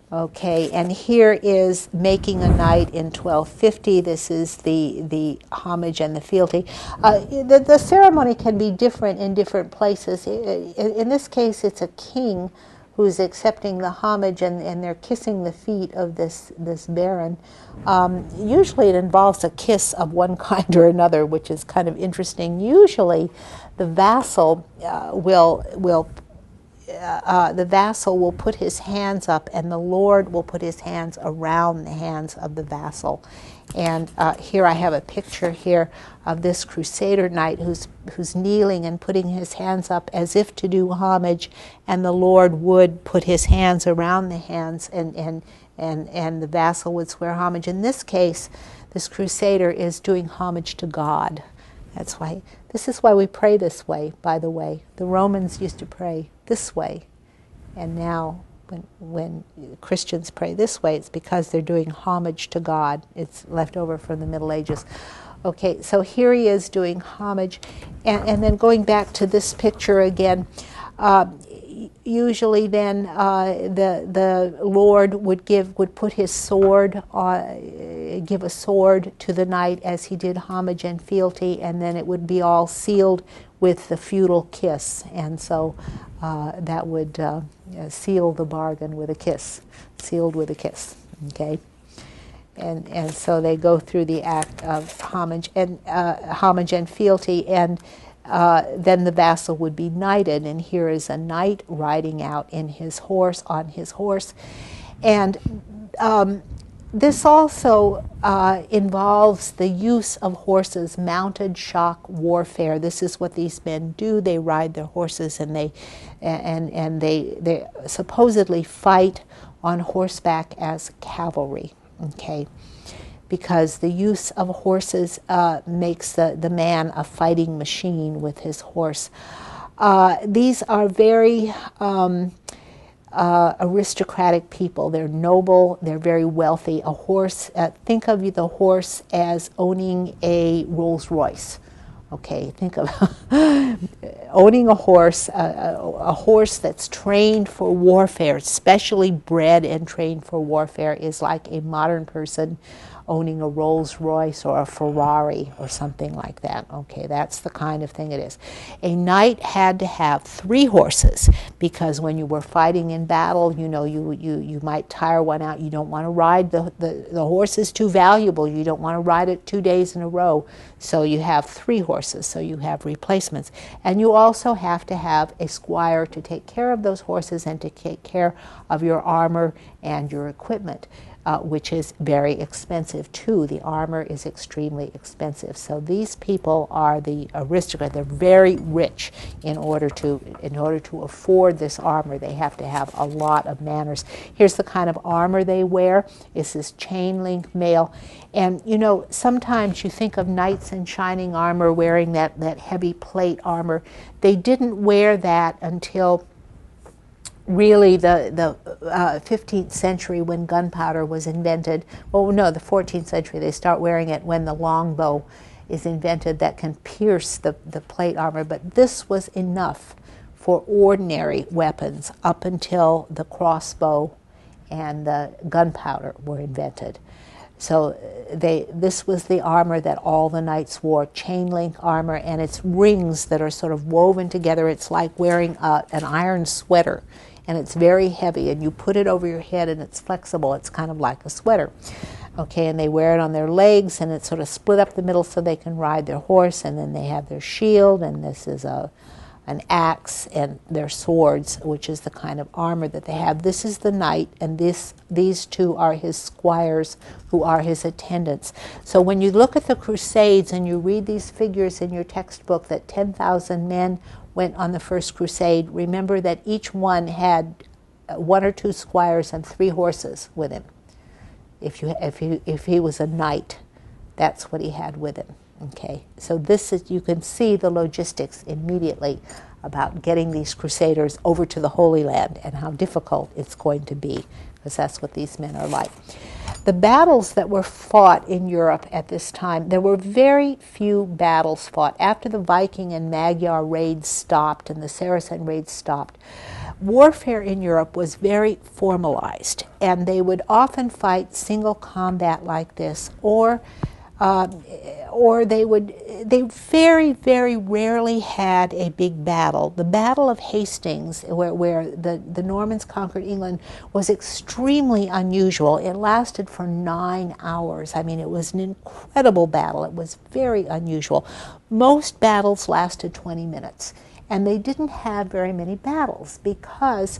Okay, and here is making a knight in 1250. This is the homage and the fealty. The ceremony can be different in different places. In this case, it's a king who's accepting the homage, and they're kissing the feet of this baron. Usually it involves a kiss of one kind or another, which is kind of interesting. Usually the vassal will put his hands up, and the lord will put his hands around the hands of the vassal. And here I have a picture here of this Crusader knight who's kneeling and putting his hands up as if to do homage, and the lord would put his hands around the hands, and the vassal would swear homage. In this case, this Crusader is doing homage to God. This is why we pray this way, by the way. The Romans used to pray this way, and now when Christians pray this way, it's because they're doing homage to God. It's left over from the Middle Ages. Okay, so here he is doing homage, and then going back to this picture again, usually then the Lord would put his sword, give a sword to the knight as he did homage and fealty, and then it would be all sealed with the feudal kiss, and so that would seal the bargain with a kiss, sealed with a kiss. Okay, and so they go through the act of homage and fealty, and then the vassal would be knighted, and here is a knight riding out on his horse, and this also involves the use of horses, mounted shock warfare. This is what these men do. They ride their horses, and they supposedly fight on horseback as cavalry. Okay, because the use of horses makes the man a fighting machine with his horse. These are very aristocratic people. They're noble, they're very wealthy. A horse, think of the horse as owning a Rolls Royce. Okay, think of owning a horse that's trained for warfare, specially bred and trained for warfare, is like a modern person owning a Rolls Royce or a Ferrari or something like that. Okay, that's the kind of thing it is. A knight had to have 3 horses, because when you were fighting in battle, you might tire one out. You don't want to ride the horse is too valuable. You don't want to ride it 2 days in a row. So you have 3 horses, so you have replacements. And you also have to have a squire to take care of those horses and to take care of your armor and your equipment, which is very expensive too. The armor is extremely expensive. So these people are the aristocrats. They're very rich. In order to afford this armor, they have to have a lot of manners. Here's the kind of armor they wear. It's this chain link mail. And you know, sometimes you think of knights in shining armor wearing that heavy plate armor. They didn't wear that until really the 15th century, when gunpowder was invented. Well, no, the 14th century. They start wearing it when the longbow is invented that can pierce the plate armor. But this was enough for ordinary weapons up until the crossbow and the gunpowder were invented. So this was the armor that all the knights wore, chain link armor, and it's rings that are sort of woven together. It's like wearing an iron sweater, and it's very heavy, and you put it over your head and it's flexible. It's kind of like a sweater. Okay, and they wear it on their legs, and it's sort of split up the middle so they can ride their horse, and then they have their shield, and this is an axe, and their swords, which is the kind of armor that they have. This is the knight, and these two are his squires, who are his attendants. So when you look at the Crusades and you read these figures in your textbook that 10,000 men went on the first crusade, remember that each one had 1 or 2 squires and 3 horses with him. If he was a knight, that's what he had with him. Okay, so this is, you can see the logistics immediately about getting these crusaders over to the Holy Land and how difficult it's going to be, because that's what these men are like. The battles that were fought in Europe at this time, there were very few battles fought. After the Viking and Magyar raids stopped and the Saracen raids stopped, warfare in Europe was very formalized, and they would often fight single combat like this, or they very, very rarely had a big battle. The Battle of Hastings, where the Normans conquered England, was extremely unusual. It lasted for 9 hours. I mean, it was an incredible battle. It was very unusual. Most battles lasted 20 minutes, and they didn't have very many battles because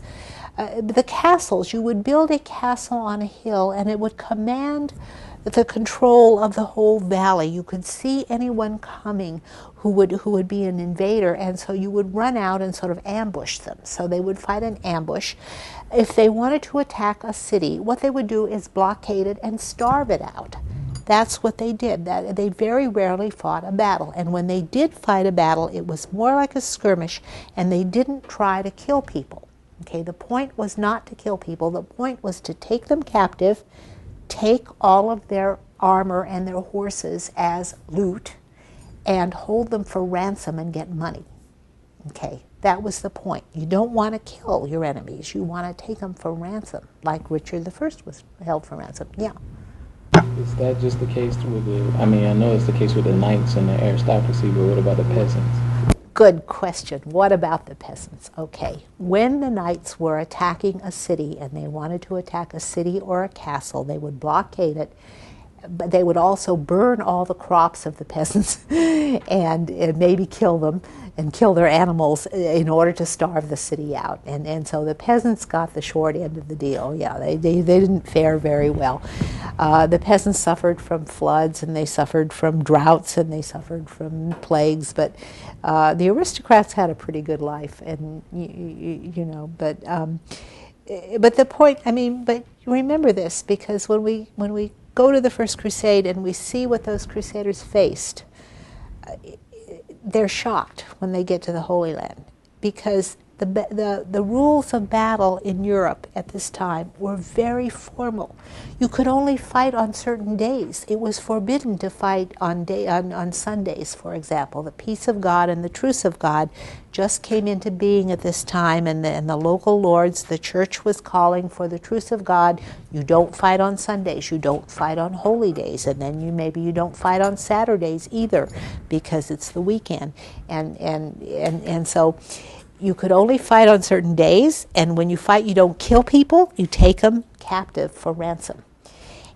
the castles, you would build a castle on a hill, and it would command the control of the whole valley. You could see anyone coming who would be an invader, and so you would run out and sort of ambush them. So they would fight an ambush. If they wanted to attack a city, what they would do is blockade it and starve it out. That's what they did. They very rarely fought a battle, and when they did fight a battle, it was more like a skirmish, and they didn't try to kill people. Okay, the point was not to kill people. The point was to take them captive, take all of their armor and their horses as loot, and hold them for ransom and get money. Okay, that was the point. You don't want to kill your enemies. You want to take them for ransom, like Richard I was held for ransom. Yeah. Is that just the case with I know it's the case with the knights and the aristocracy, but what about the peasants? Good question. What about the peasants? Okay, when the knights were attacking a city and they wanted to attack a city or a castle, they would blockade it, but they would also burn all the crops of the peasants and maybe kill them and kill their animals in order to starve the city out. And so the peasants got the short end of the deal. Yeah, they didn't fare very well. The peasants suffered from floods, and they suffered from droughts, and they suffered from plagues, but the aristocrats had a pretty good life, and but the point, but remember this, because when we go to the First Crusade and we see what those crusaders faced, they're shocked when they get to the Holy Land, because the rules of battle in Europe at this time were very formal. You could only fight on certain days. It was forbidden to fight on Sundays, for example. The peace of God and the truce of God just came into being at this time, and the local lords, the church was calling for the truce of God. You don't fight on Sundays, you don't fight on holy days, and then maybe you don't fight on Saturdays either, because it's the weekend. And so you could only fight on certain days, and when you fight, you don't kill people, you take them captive for ransom.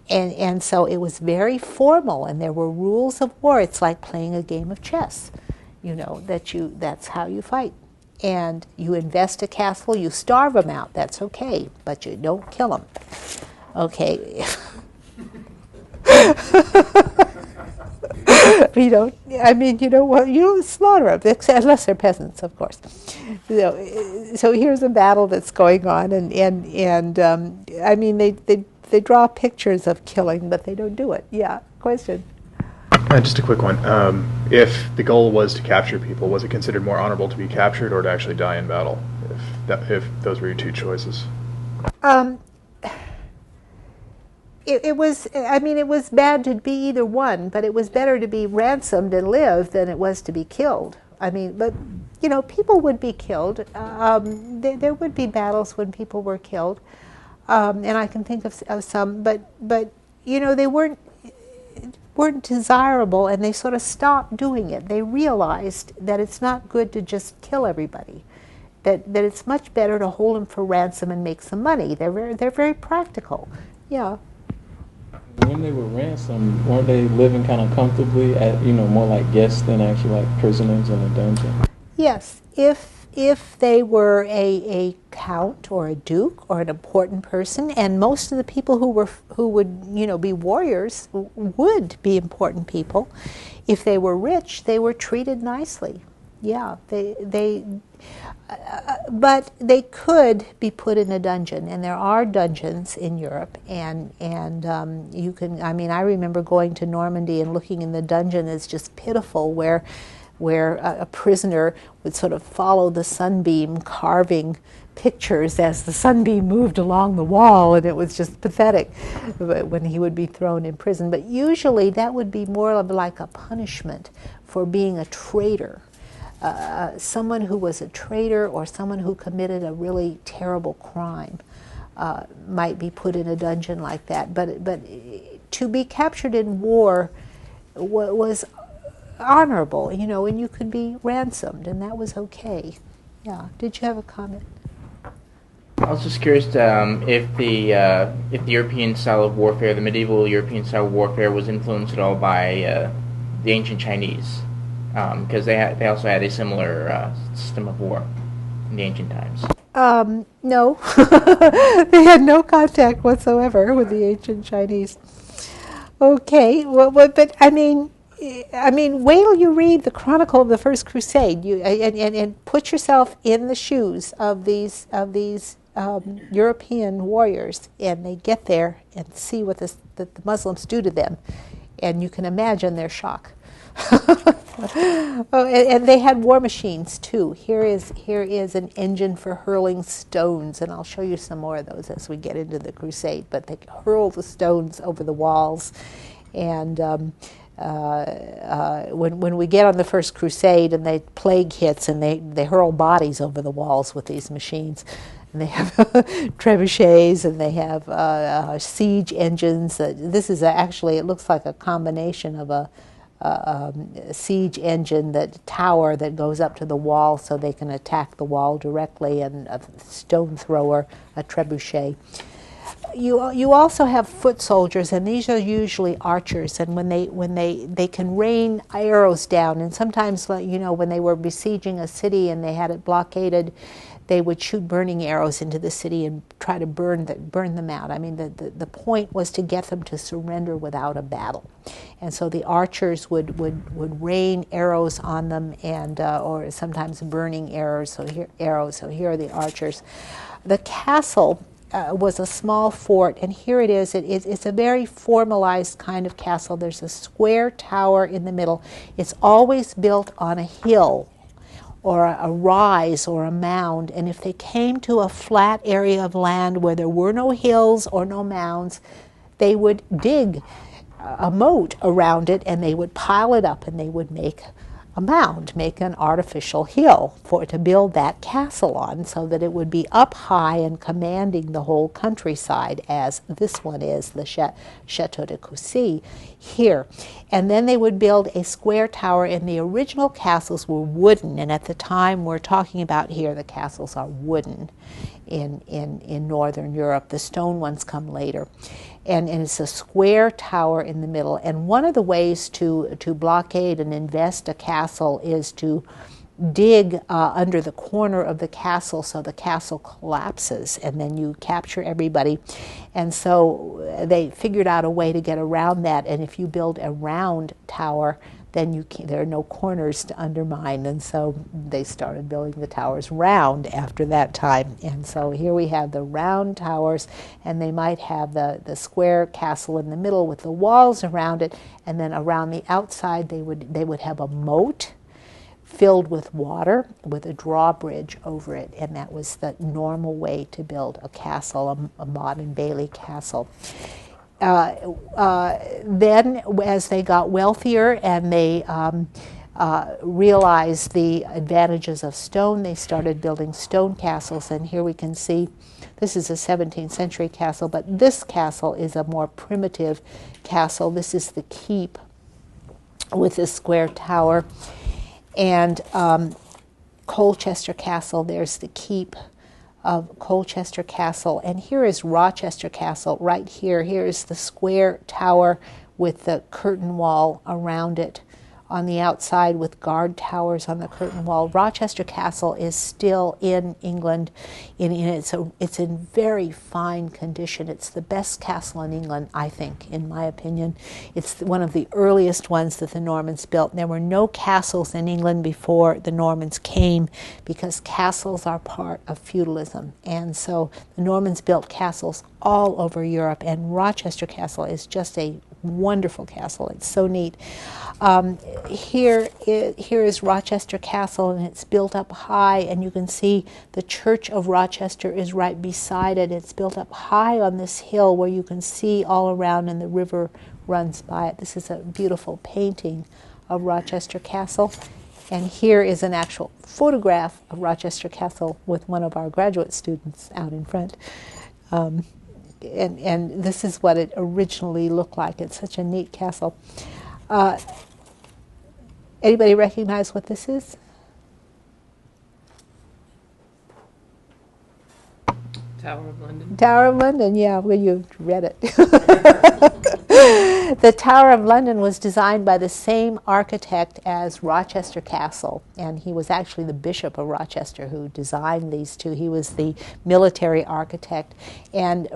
And so it was very formal, and there were rules of war. It's like playing a game of chess, that's how you fight. and you invest a castle, you starve them out, that's okay, but you don't kill them. Okay. You don't, I mean, you don't slaughter them, unless they're peasants, of course. So here's a battle that's going on, and I mean, they draw pictures of killing, but they don't do it. Yeah, question? Just a quick one. If the goal was to capture people, was it considered more honorable to be captured or to actually die in battle, if those were your two choices? It was, I mean, it was bad to be either one, but it was better to be ransomed and live than it was to be killed. I mean, but, people would be killed. There would be battles when people were killed, and I can think of some, but they weren't desirable, and they sort of stopped doing it. They realized that it's not good to just kill everybody, that it's much better to hold them for ransom and make some money. They're very practical. Yeah. When they were ransomed, weren't they living kind of comfortably at, more like guests than actually like prisoners in a dungeon? Yes, if they were a count or a duke or an important person, and most of the people who would be warriors would be important people. If they were rich, they were treated nicely. Yeah, but they could be put in a dungeon, and there are dungeons in Europe, and you can. I mean, I remember going to Normandy and looking in the dungeon. It's just pitiful, where a prisoner would sort of follow the sunbeam, carving pictures as the sunbeam moved along the wall, and it was just pathetic when he would be thrown in prison. But usually that would be more of like a punishment for being a traitor. Someone who was a traitor or someone who committed a really terrible crime might be put in a dungeon like that. But to be captured in war was honorable, and you could be ransomed, and that was okay. Yeah. Did you have a comment? I was just curious if the European style of warfare, the medieval European style of warfare, was influenced at all by the ancient Chinese. Because they also had a similar system of war in the ancient times. No, they had no contact whatsoever with the ancient Chinese. Okay, well, but I mean, wait till you read the Chronicle of the First Crusade, and put yourself in the shoes of these European warriors, and they get there and see what the Muslims do to them, and you can imagine their shock. Oh, and they had war machines too. Here is an engine for hurling stones, and I'll show you some more of those as we get into the crusade. But they hurl the stones over the walls, and when we get on the First Crusade and the plague hits, and they hurl bodies over the walls with these machines. And they have trebuchets, and they have siege engines. This is actually, it looks like a combination of a siege engine, that tower that goes up to the wall so they can attack the wall directly, and a stone thrower, a trebuchet. You also have foot soldiers, and these are usually archers, and when they can rain arrows down, and sometimes when they were besieging a city and they had it blockaded, they would shoot burning arrows into the city and try to burn them out. I mean, the point was to get them to surrender without a battle. And so the archers would rain arrows on them, and or sometimes burning arrows. So here are the archers. The castle was a small fort, and here it is. It's a very formalized kind of castle. There's a square tower in the middle. It's always built on a hill, or a rise, or a mound, and if they came to a flat area of land where there were no hills or no mounds, they would dig a moat around it, and they would pile it up, and they would make a mound, make an artificial hill to build that castle on, so that it would be up high and commanding the whole countryside, as this one is, the Chateau de Coucy here. And then they would build a square tower, and the original castles were wooden, and at the time we're talking about here, the castles are wooden in Northern Europe. The stone ones come later. And it's a square tower in the middle. And one of the ways to blockade and invest a castle is to dig under the corner of the castle so the castle collapses, and then you capture everybody. And so they figured out a way to get around that, and if you build a round tower, then there are no corners to undermine, and so they started building the towers round after that time. And so here we have the round towers, and they might have the square castle in the middle with the walls around it, and then around the outside they would have a moat filled with water with a drawbridge over it, and that was the normal way to build a castle, a modern Bailey castle. Then, as they got wealthier and they realized the advantages of stone, they started building stone castles. And here we can see, this is a 17th century castle, but this castle is a more primitive castle. This is the keep with the square tower. And Colchester Castle, there's the keep of Colchester Castle, and here is Rochester Castle right here. Here is the square tower with the curtain wall around it on the outside with guard towers on the curtain wall. Rochester Castle is still in England. It's in very fine condition. It's the best castle in England, I think, in my opinion. It's one of the earliest ones that the Normans built. There were no castles in England before the Normans came, because castles are part of feudalism. And so the Normans built castles all over Europe, and Rochester Castle is just a wonderful castle. It's so neat. Here is Rochester Castle, and it's built up high, and you can see the Church of Rochester is right beside it. It's built up high on this hill where you can see all around, and the river runs by it. This is a beautiful painting of Rochester Castle. And here is an actual photograph of Rochester Castle with one of our graduate students out in front. And this is what it originally looked like. It's such a neat castle. Anybody recognize what this is? Tower of London. Tower of London, yeah, well, you've read it. The Tower of London was designed by the same architect as Rochester Castle, and he was actually the Bishop of Rochester who designed these two. He was the military architect. And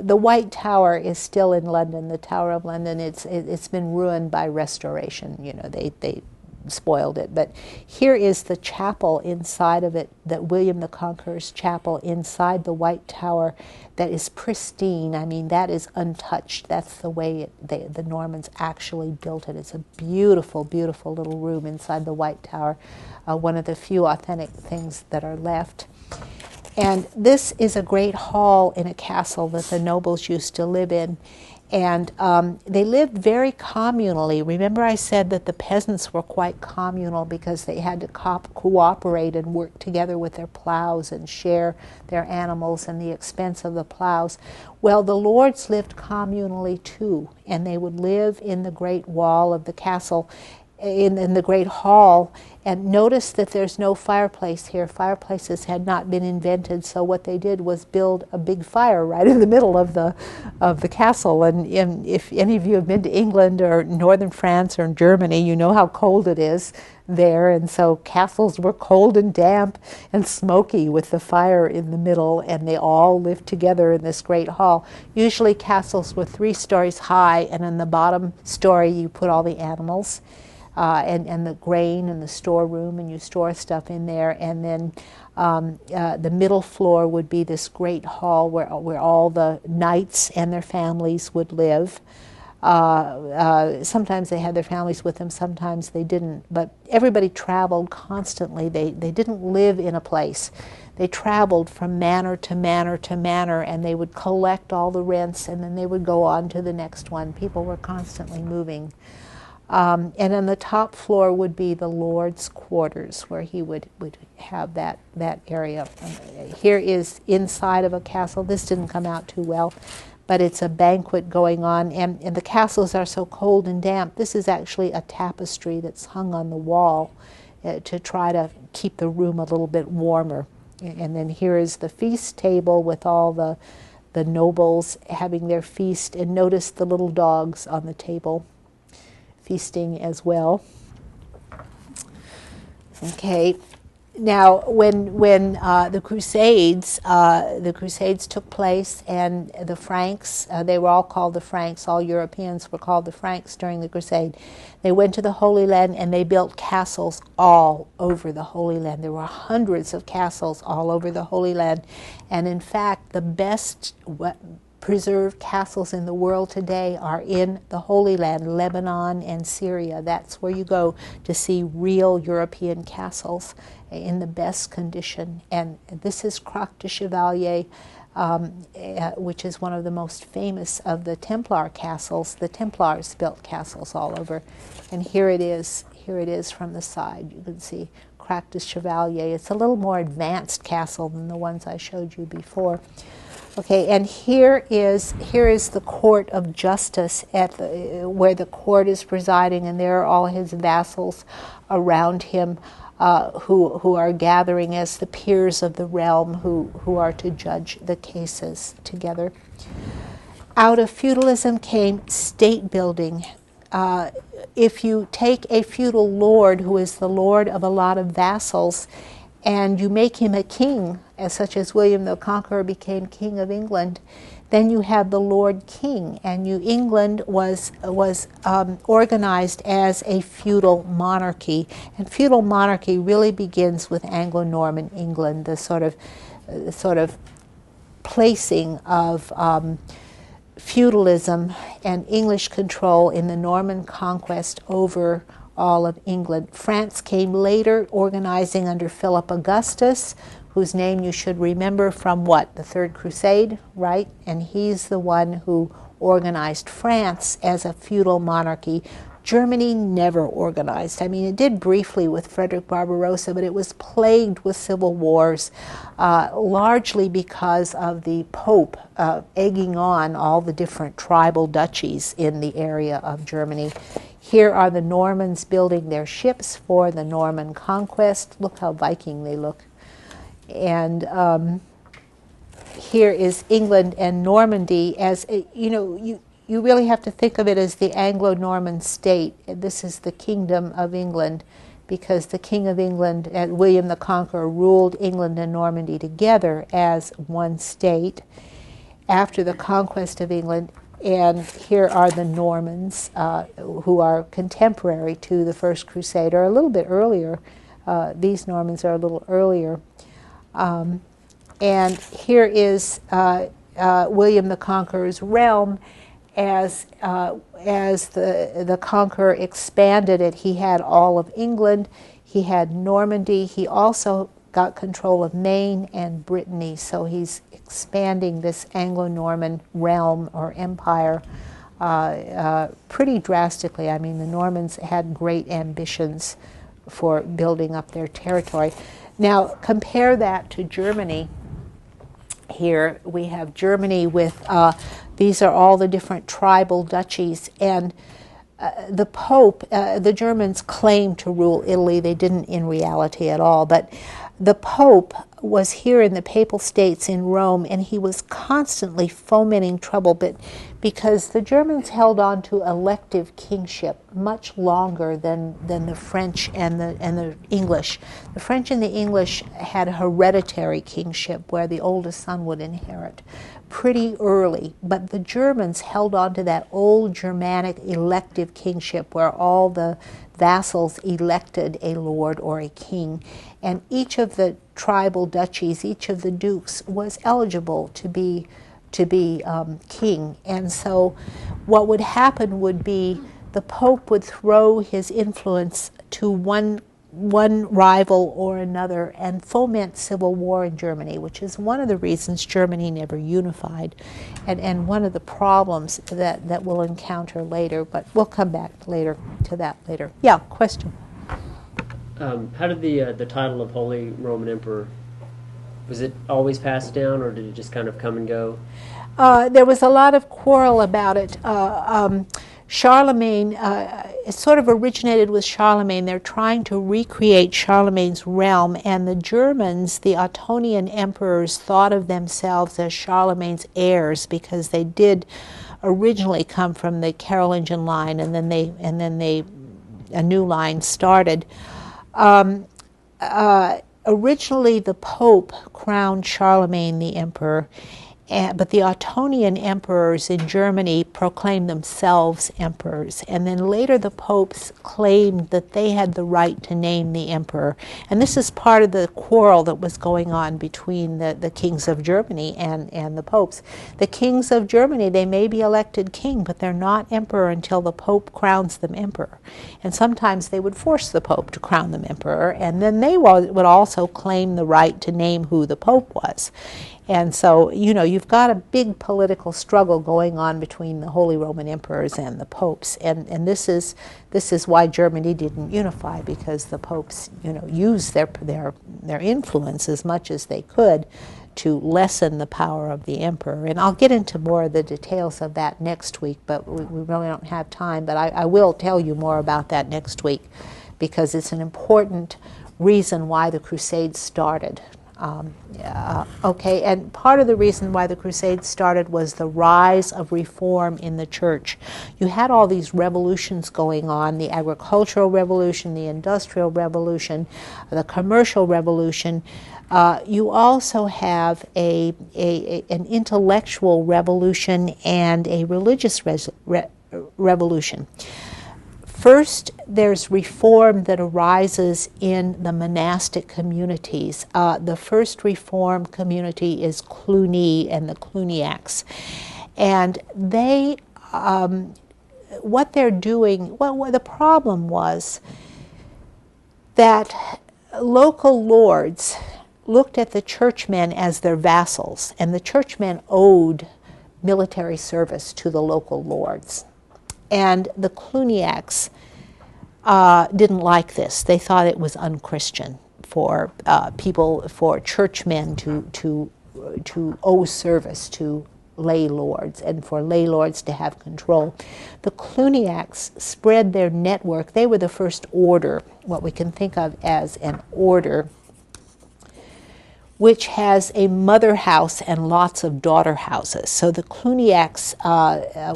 the White Tower is still in London, the Tower of London. It's been ruined by restoration. You know, they spoiled it. But here is the chapel inside of it, that William the Conqueror's chapel inside the White Tower, that is pristine. I mean, that is untouched. That's the way the Normans actually built it. It's a beautiful, beautiful little room inside the White Tower, one of the few authentic things that are left. And this is a great hall in a castle that the nobles used to live in. And they lived very communally. Remember I said that the peasants were quite communal because they had to cooperate and work together with their plows and share their animals and the expense of the plows. Well, the lords lived communally too, and they would live in the great wall of the castle, in the great hall. And notice that there's no fireplace here. Fireplaces had not been invented, so what they did was build a big fire right in the middle of the castle. And if any of you have been to England or northern France or Germany, you know how cold it is there. And so castles were cold and damp and smoky with the fire in the middle, and they all lived together in this great hall. Usually castles were 3 stories high, and in the bottom story you put all the animals. And the grain and the storeroom, and you store stuff in there. And then the middle floor would be this great hall where all the knights and their families would live. Sometimes they had their families with them, sometimes they didn't. But everybody traveled constantly. They didn't live in a place. They traveled from manor to manor to manor, and they would collect all the rents, and then they would go on to the next one. People were constantly moving. And on the top floor would be the Lord's quarters, where he would have that area. Here is inside of a castle. This didn't come out too well, but it's a banquet going on, and the castles are so cold and damp. This is actually a tapestry that's hung on the wall to try to keep the room a little bit warmer. And then here is the feast table with all the nobles having their feast, and notice the little dogs on the table feasting as well. Okay. Now, when the Crusades took place, and the Franks, they were all called the Franks. All Europeans were called the Franks during the Crusade. They went to the Holy Land and they built castles all over the Holy Land. There were hundreds of castles all over the Holy Land, and in fact, the best preserved castles in the world today are in the Holy Land, Lebanon and Syria. That's where you go to see real European castles in the best condition. And this is Croix de Chevalier, which is one of the most famous of the Templar castles. The Templars built castles all over. And here it is from the side. You can see Croix de Chevalier. It's a little more advanced castle than the ones I showed you before. Okay, and here is the court of justice where the court is presiding, and there are all his vassals around him who are gathering as the peers of the realm who are to judge the cases together. Out of feudalism came state building. If you take a feudal lord who is the lord of a lot of vassals, and you make him a king, such as William the Conqueror became King of England, then you have the Lord King, and England was organized as a feudal monarchy, and feudal monarchy really begins with Anglo-Norman England, the sort of placing of feudalism and English control in the Norman conquest over all of England. France came later, organizing under Philip Augustus, whose name you should remember from what? The Third Crusade, right? And he's the one who organized France as a feudal monarchy. Germany never organized. I mean, it did briefly with Frederick Barbarossa, but it was plagued with civil wars, largely because of the Pope egging on all the different tribal duchies in the area of Germany. Here are the Normans building their ships for the Norman conquest. Look how Viking they look. And here is England and Normandy as, you really have to think of it as the Anglo-Norman state. This is the Kingdom of England, because the King of England, William the Conqueror, ruled England and Normandy together as one state after the conquest of England. And here are the Normans, who are contemporary to the First Crusade, or a little bit earlier. These Normans are a little earlier. And here is William the Conqueror's realm. As the conqueror expanded it, he had all of England, he had Normandy, he also got control of Maine and Brittany, so he's expanding this Anglo-Norman realm or empire pretty drastically. I mean, the Normans had great ambitions for building up their territory. Now, compare that to Germany. Here we have Germany with, these are all the different tribal duchies, and the Pope, the Germans claimed to rule Italy. They didn't in reality at all, but the Pope was here in the Papal States in Rome, and he was constantly fomenting trouble, but because the Germans held on to elective kingship much longer than the French and the English. The French and the English had hereditary kingship where the oldest son would inherit pretty early, but the Germans held on to that old Germanic elective kingship where all the vassals elected a lord or a king, and each of the tribal duchies, each of the dukes was eligible to be king. And so what would happen would be the Pope would throw his influence to one rival or another and foment civil war in Germany, which is one of the reasons Germany never unified, and one of the problems that we'll encounter later, but we'll come back to that later. Yeah, question? How did the title of Holy Roman Emperor, was it always passed down, or did it just kind of come and go? There was a lot of quarrel about it. Charlemagne, it sort of originated with Charlemagne. They're trying to recreate Charlemagne's realm, and the Germans, the Ottonian emperors, thought of themselves as Charlemagne's heirs because they did originally come from the Carolingian line, and then a new line started. originally the Pope crowned Charlemagne the emperor, but the Ottonian emperors in Germany proclaimed themselves emperors. And then later the popes claimed that they had the right to name the emperor. And this is part of the quarrel that was going on between the kings of Germany and the popes. The kings of Germany, they may be elected king, but they're not emperor until the Pope crowns them emperor. And sometimes they would force the Pope to crown them emperor, and then they would also claim the right to name who the Pope was. And so, you've got a big political struggle going on between the Holy Roman Emperors and the popes. And this is why Germany didn't unify, because the popes, used their influence as much as they could to lessen the power of the emperor. And I'll get into more of the details of that next week, but we really don't have time. But I will tell you more about that next week, because it's an important reason why the Crusades started. And part of the reason why the Crusades started was the rise of reform in the church. You had all these revolutions going on, the agricultural revolution, the industrial revolution, the commercial revolution. You also have an intellectual revolution and a religious revolution. First, there's reform that arises in the monastic communities. The first reform community is Cluny and the Cluniacs. And they, what they're doing, the problem was that local lords looked at the churchmen as their vassals, and the churchmen owed military service to the local lords. And the Cluniacs didn't like this. They thought it was unchristian for for churchmen to owe service to lay lords, and for lay lords to have control. The Cluniacs spread their network. They were the first order, what we can think of as an order, which has a mother house and lots of daughter houses. So the Cluniacs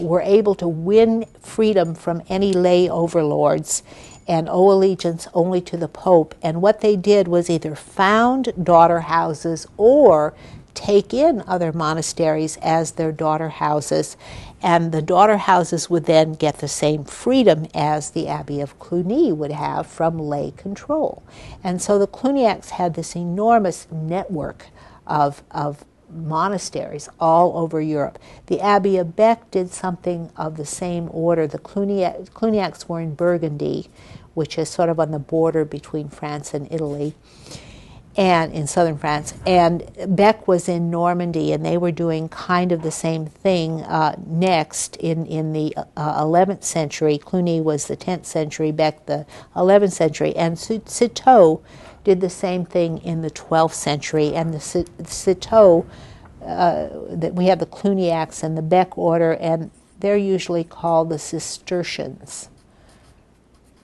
were able to win freedom from any lay overlords and owe allegiance only to the Pope. And what they did was either found daughter houses or take in other monasteries as their daughter houses, and the daughter houses would then get the same freedom as the Abbey of Cluny would have from lay control. And so the Cluniacs had this enormous network of monasteries all over Europe. The Abbey of Bec did something of the same order. The Cluniacs were in Burgundy, which is sort of on the border between France and Italy, and in southern France, and Bec was in Normandy, and they were doing kind of the same thing next in the 11th century. Cluny was the 10th century, Bec the 11th century, and Citeaux did the same thing in the 12th century. And the Citeaux, that we have the Cluniacs and the Bec order, and they're usually called the Cistercians.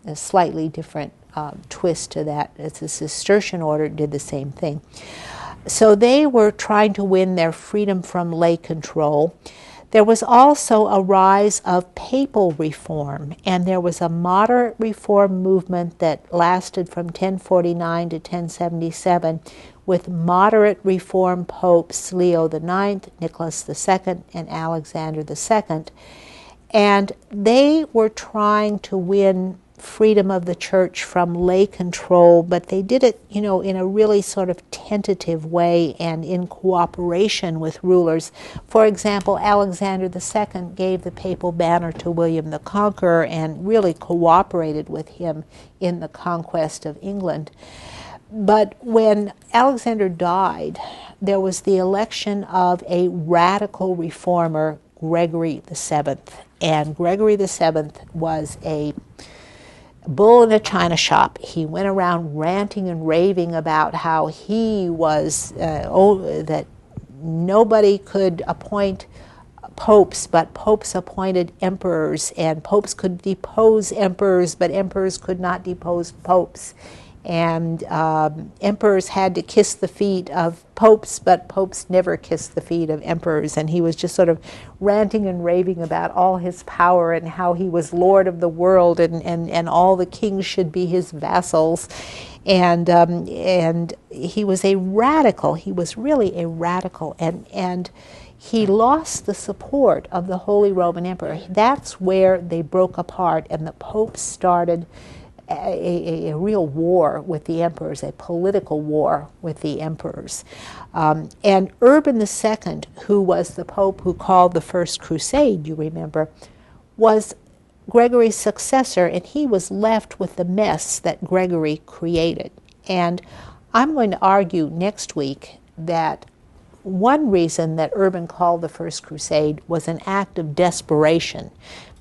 A slightly different twist to that. It's the Cistercian order did the same thing. So they were trying to win their freedom from lay control. There was also a rise of papal reform, and there was a moderate reform movement that lasted from 1049 to 1077 with moderate reform popes Leo IX, Nicholas II, and Alexander II. And they were trying to win freedom of the church from lay control, but they did it, in a really sort of tentative way and in cooperation with rulers. For example, Alexander II gave the papal banner to William the Conqueror and really cooperated with him in the conquest of England. But when Alexander died, there was the election of a radical reformer, Gregory VII. And Gregory VII was a bull in a china shop. He went around ranting and raving about how he was, that nobody could appoint popes, but popes appointed emperors, and popes could depose emperors, but emperors could not depose popes. and emperors had to kiss the feet of popes, but popes never kissed the feet of emperors. And he was just sort of ranting and raving about all his power and how he was lord of the world, and all the kings should be his vassals. And he was a radical. He was really a radical, and he lost the support of the Holy Roman Emperor. That's where they broke apart, and the popes started a real war with the emperors, a political war with the emperors. And Urban II, who was the pope who called the First Crusade, you remember, was Gregory's successor, and he was left with the mess that Gregory created. And I'm going to argue next week that one reason that Urban called the First Crusade was an act of desperation,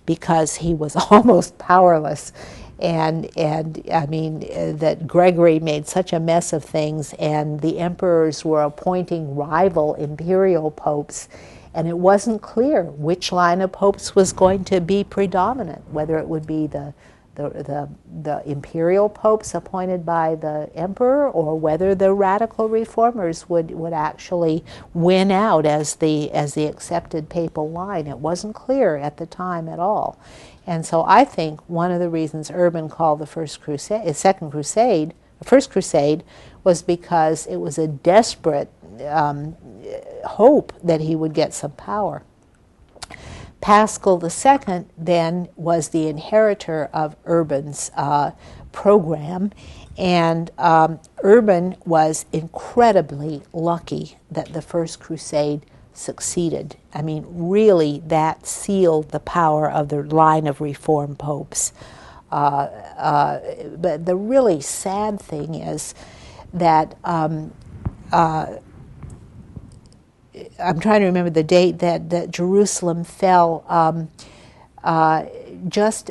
because he was almost powerless. And I mean, that Gregory made such a mess of things, and the emperors were appointing rival imperial popes, and it wasn't clear which line of popes was going to be predominant, whether it would be the imperial popes appointed by the emperor, or whether the radical reformers would actually win out as the accepted papal line. It wasn't clear at the time at all. And so I think one of the reasons Urban called the First Crusade was because it was a desperate hope that he would get some power. Paschal II then was the inheritor of Urban's program, and Urban was incredibly lucky that the First Crusade succeeded. I mean, really, that sealed the power of the line of Reformed popes. But the really sad thing is that I'm trying to remember the date that Jerusalem fell, just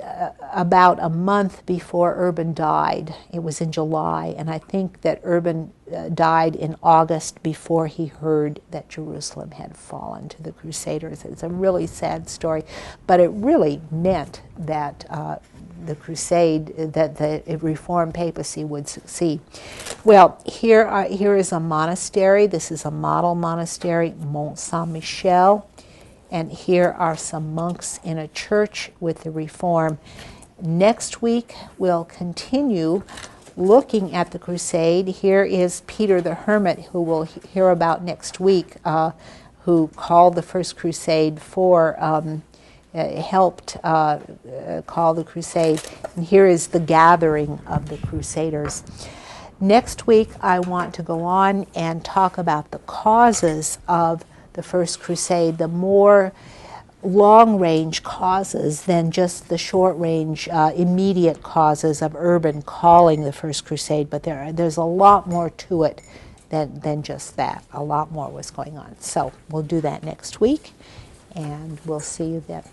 about a month before Urban died. It was in July, and I think that Urban died in August before he heard that Jerusalem had fallen to the Crusaders. It's a really sad story, but it really meant that the crusade, that the Reformed papacy would succeed. Well, here is a monastery. This is a model monastery, Mont Saint-Michel. And here are some monks in a church with the Reform. Next week, we'll continue looking at the crusade. Here is Peter the Hermit, who we'll hear about next week, who called the First Crusade helped call the crusade. And here is the gathering of the Crusaders. Next week, I want to go on and talk about the causes of the First Crusade, the more long-range causes than just the short-range, immediate causes of Urban calling the First Crusade. But there's a lot more to it than just that. A lot more was going on. So we'll do that next week, and we'll see you then.